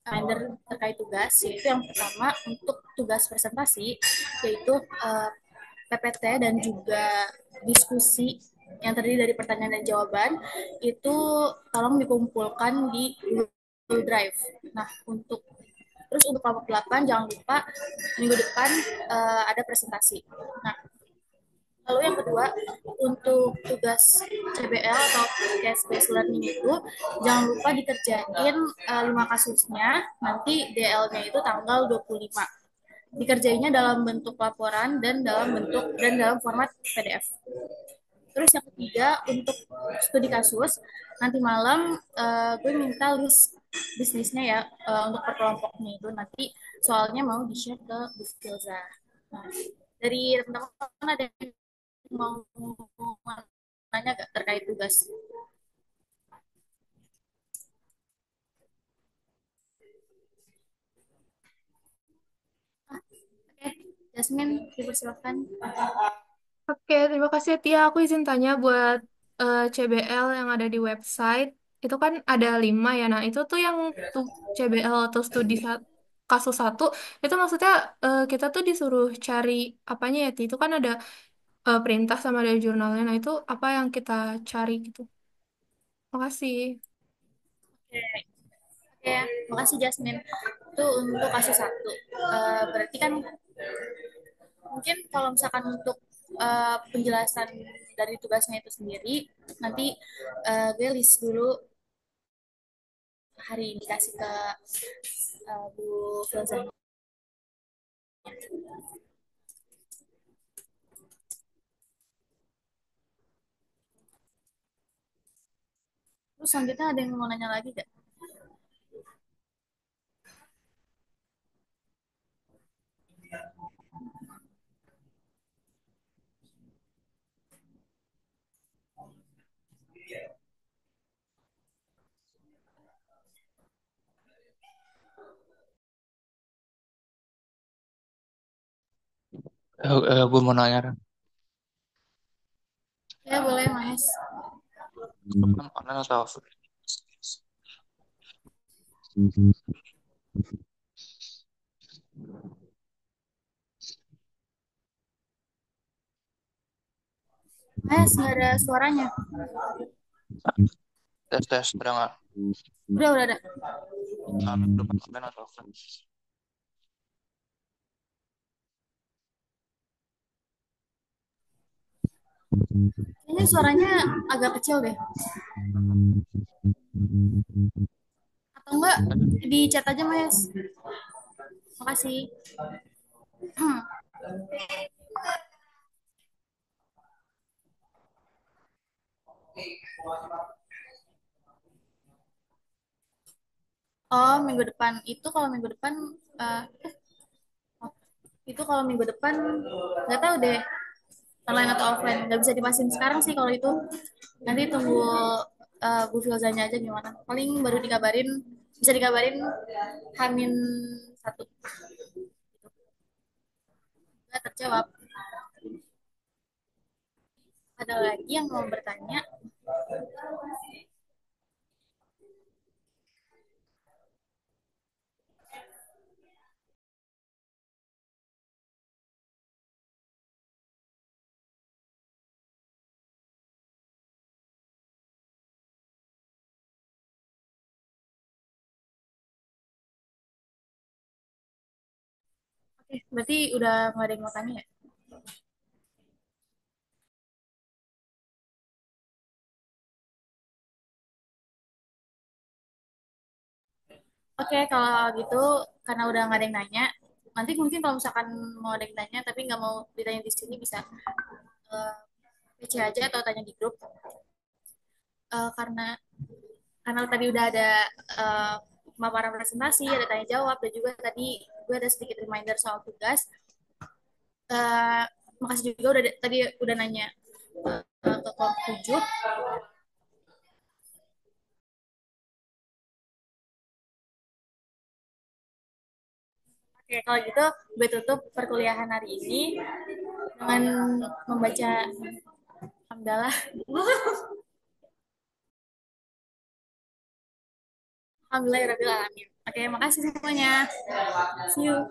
reminder terkait tugas, yaitu yang pertama untuk tugas presentasi, yaitu PPT dan juga diskusi yang terdiri dari pertanyaan dan jawaban itu tolong dikumpulkan di Google Drive. Nah, untuk kelompok 8 jangan lupa minggu depan ada presentasi. Nah, lalu yang kedua, untuk tugas CBL atau case based learning itu jangan lupa dikerjain 5 kasusnya, nanti DL-nya itu tanggal 25. Dikerjainnya dalam bentuk laporan dan dalam format PDF. Terus yang ketiga, untuk studi kasus, nanti malam gue minta list bisnisnya ya, untuk per kelompoknya itu nanti soalnya mau di-share ke Bu Filza. Nah, dari teman-teman ada yang mau nanya gak terkait tugas? Oke, Jasmine, dipersilakan. Oke, terima kasih Tia. Aku izin tanya buat CBL yang ada di website. Itu kan ada 5 ya. Nah, itu tuh yang tuh CBL atau kasus satu. Itu maksudnya kita tuh disuruh cari apanya ya, Ti? Itu kan ada perintah sama ada jurnalnya. Nah, itu apa yang kita cari gitu. Makasih. Oke, oke, makasih Jasmine. Itu untuk kasus satu. Berarti kan mungkin kalau misalkan untuk penjelasan dari tugasnya itu sendiri, nanti gue list dulu hari ini kasih ke Bu Filza. Terus selanjutnya ada yang mau nanya lagi gak? Gue mau nanya, Ran. Ya boleh Mas. Itu kan online atau offline? Mas, nggak ada suaranya. Tes tes udah nggak? Udah ada. Udah online atau offline? Kayaknya suaranya agak kecil deh. Atau enggak di chat aja Mas. Makasih. Oh, minggu depan. Eh, itu kalau minggu depan nggak tahu deh online atau offline. Nggak bisa dipastikan sekarang sih kalau itu. Nanti tunggu Bu Filzanya aja gimana. Paling baru dikabarin, bisa dikabarin Hamin satu. Nggak terjawab. Ada lagi yang mau bertanya? Oke, berarti udah nggak ada yang mau tanya ya? Oke, kalau gitu karena udah nggak ada yang nanya, nanti mungkin kalau misalkan mau ada yang nanya tapi nggak mau ditanya di sini bisa uh, PC aja atau tanya di grup. Karena tadi udah ada uh, pemaparan presentasi, ada tanya jawab dan juga tadi gue ada sedikit reminder soal tugas. Uh, Makasih juga tadi udah nanya ke kelompok 7. Oke, kalau gitu gue tutup perkuliahan hari ini dengan membaca hamdalah. Alhamdulillahirrahmanirrahim. Oke, makasih semuanya. See you.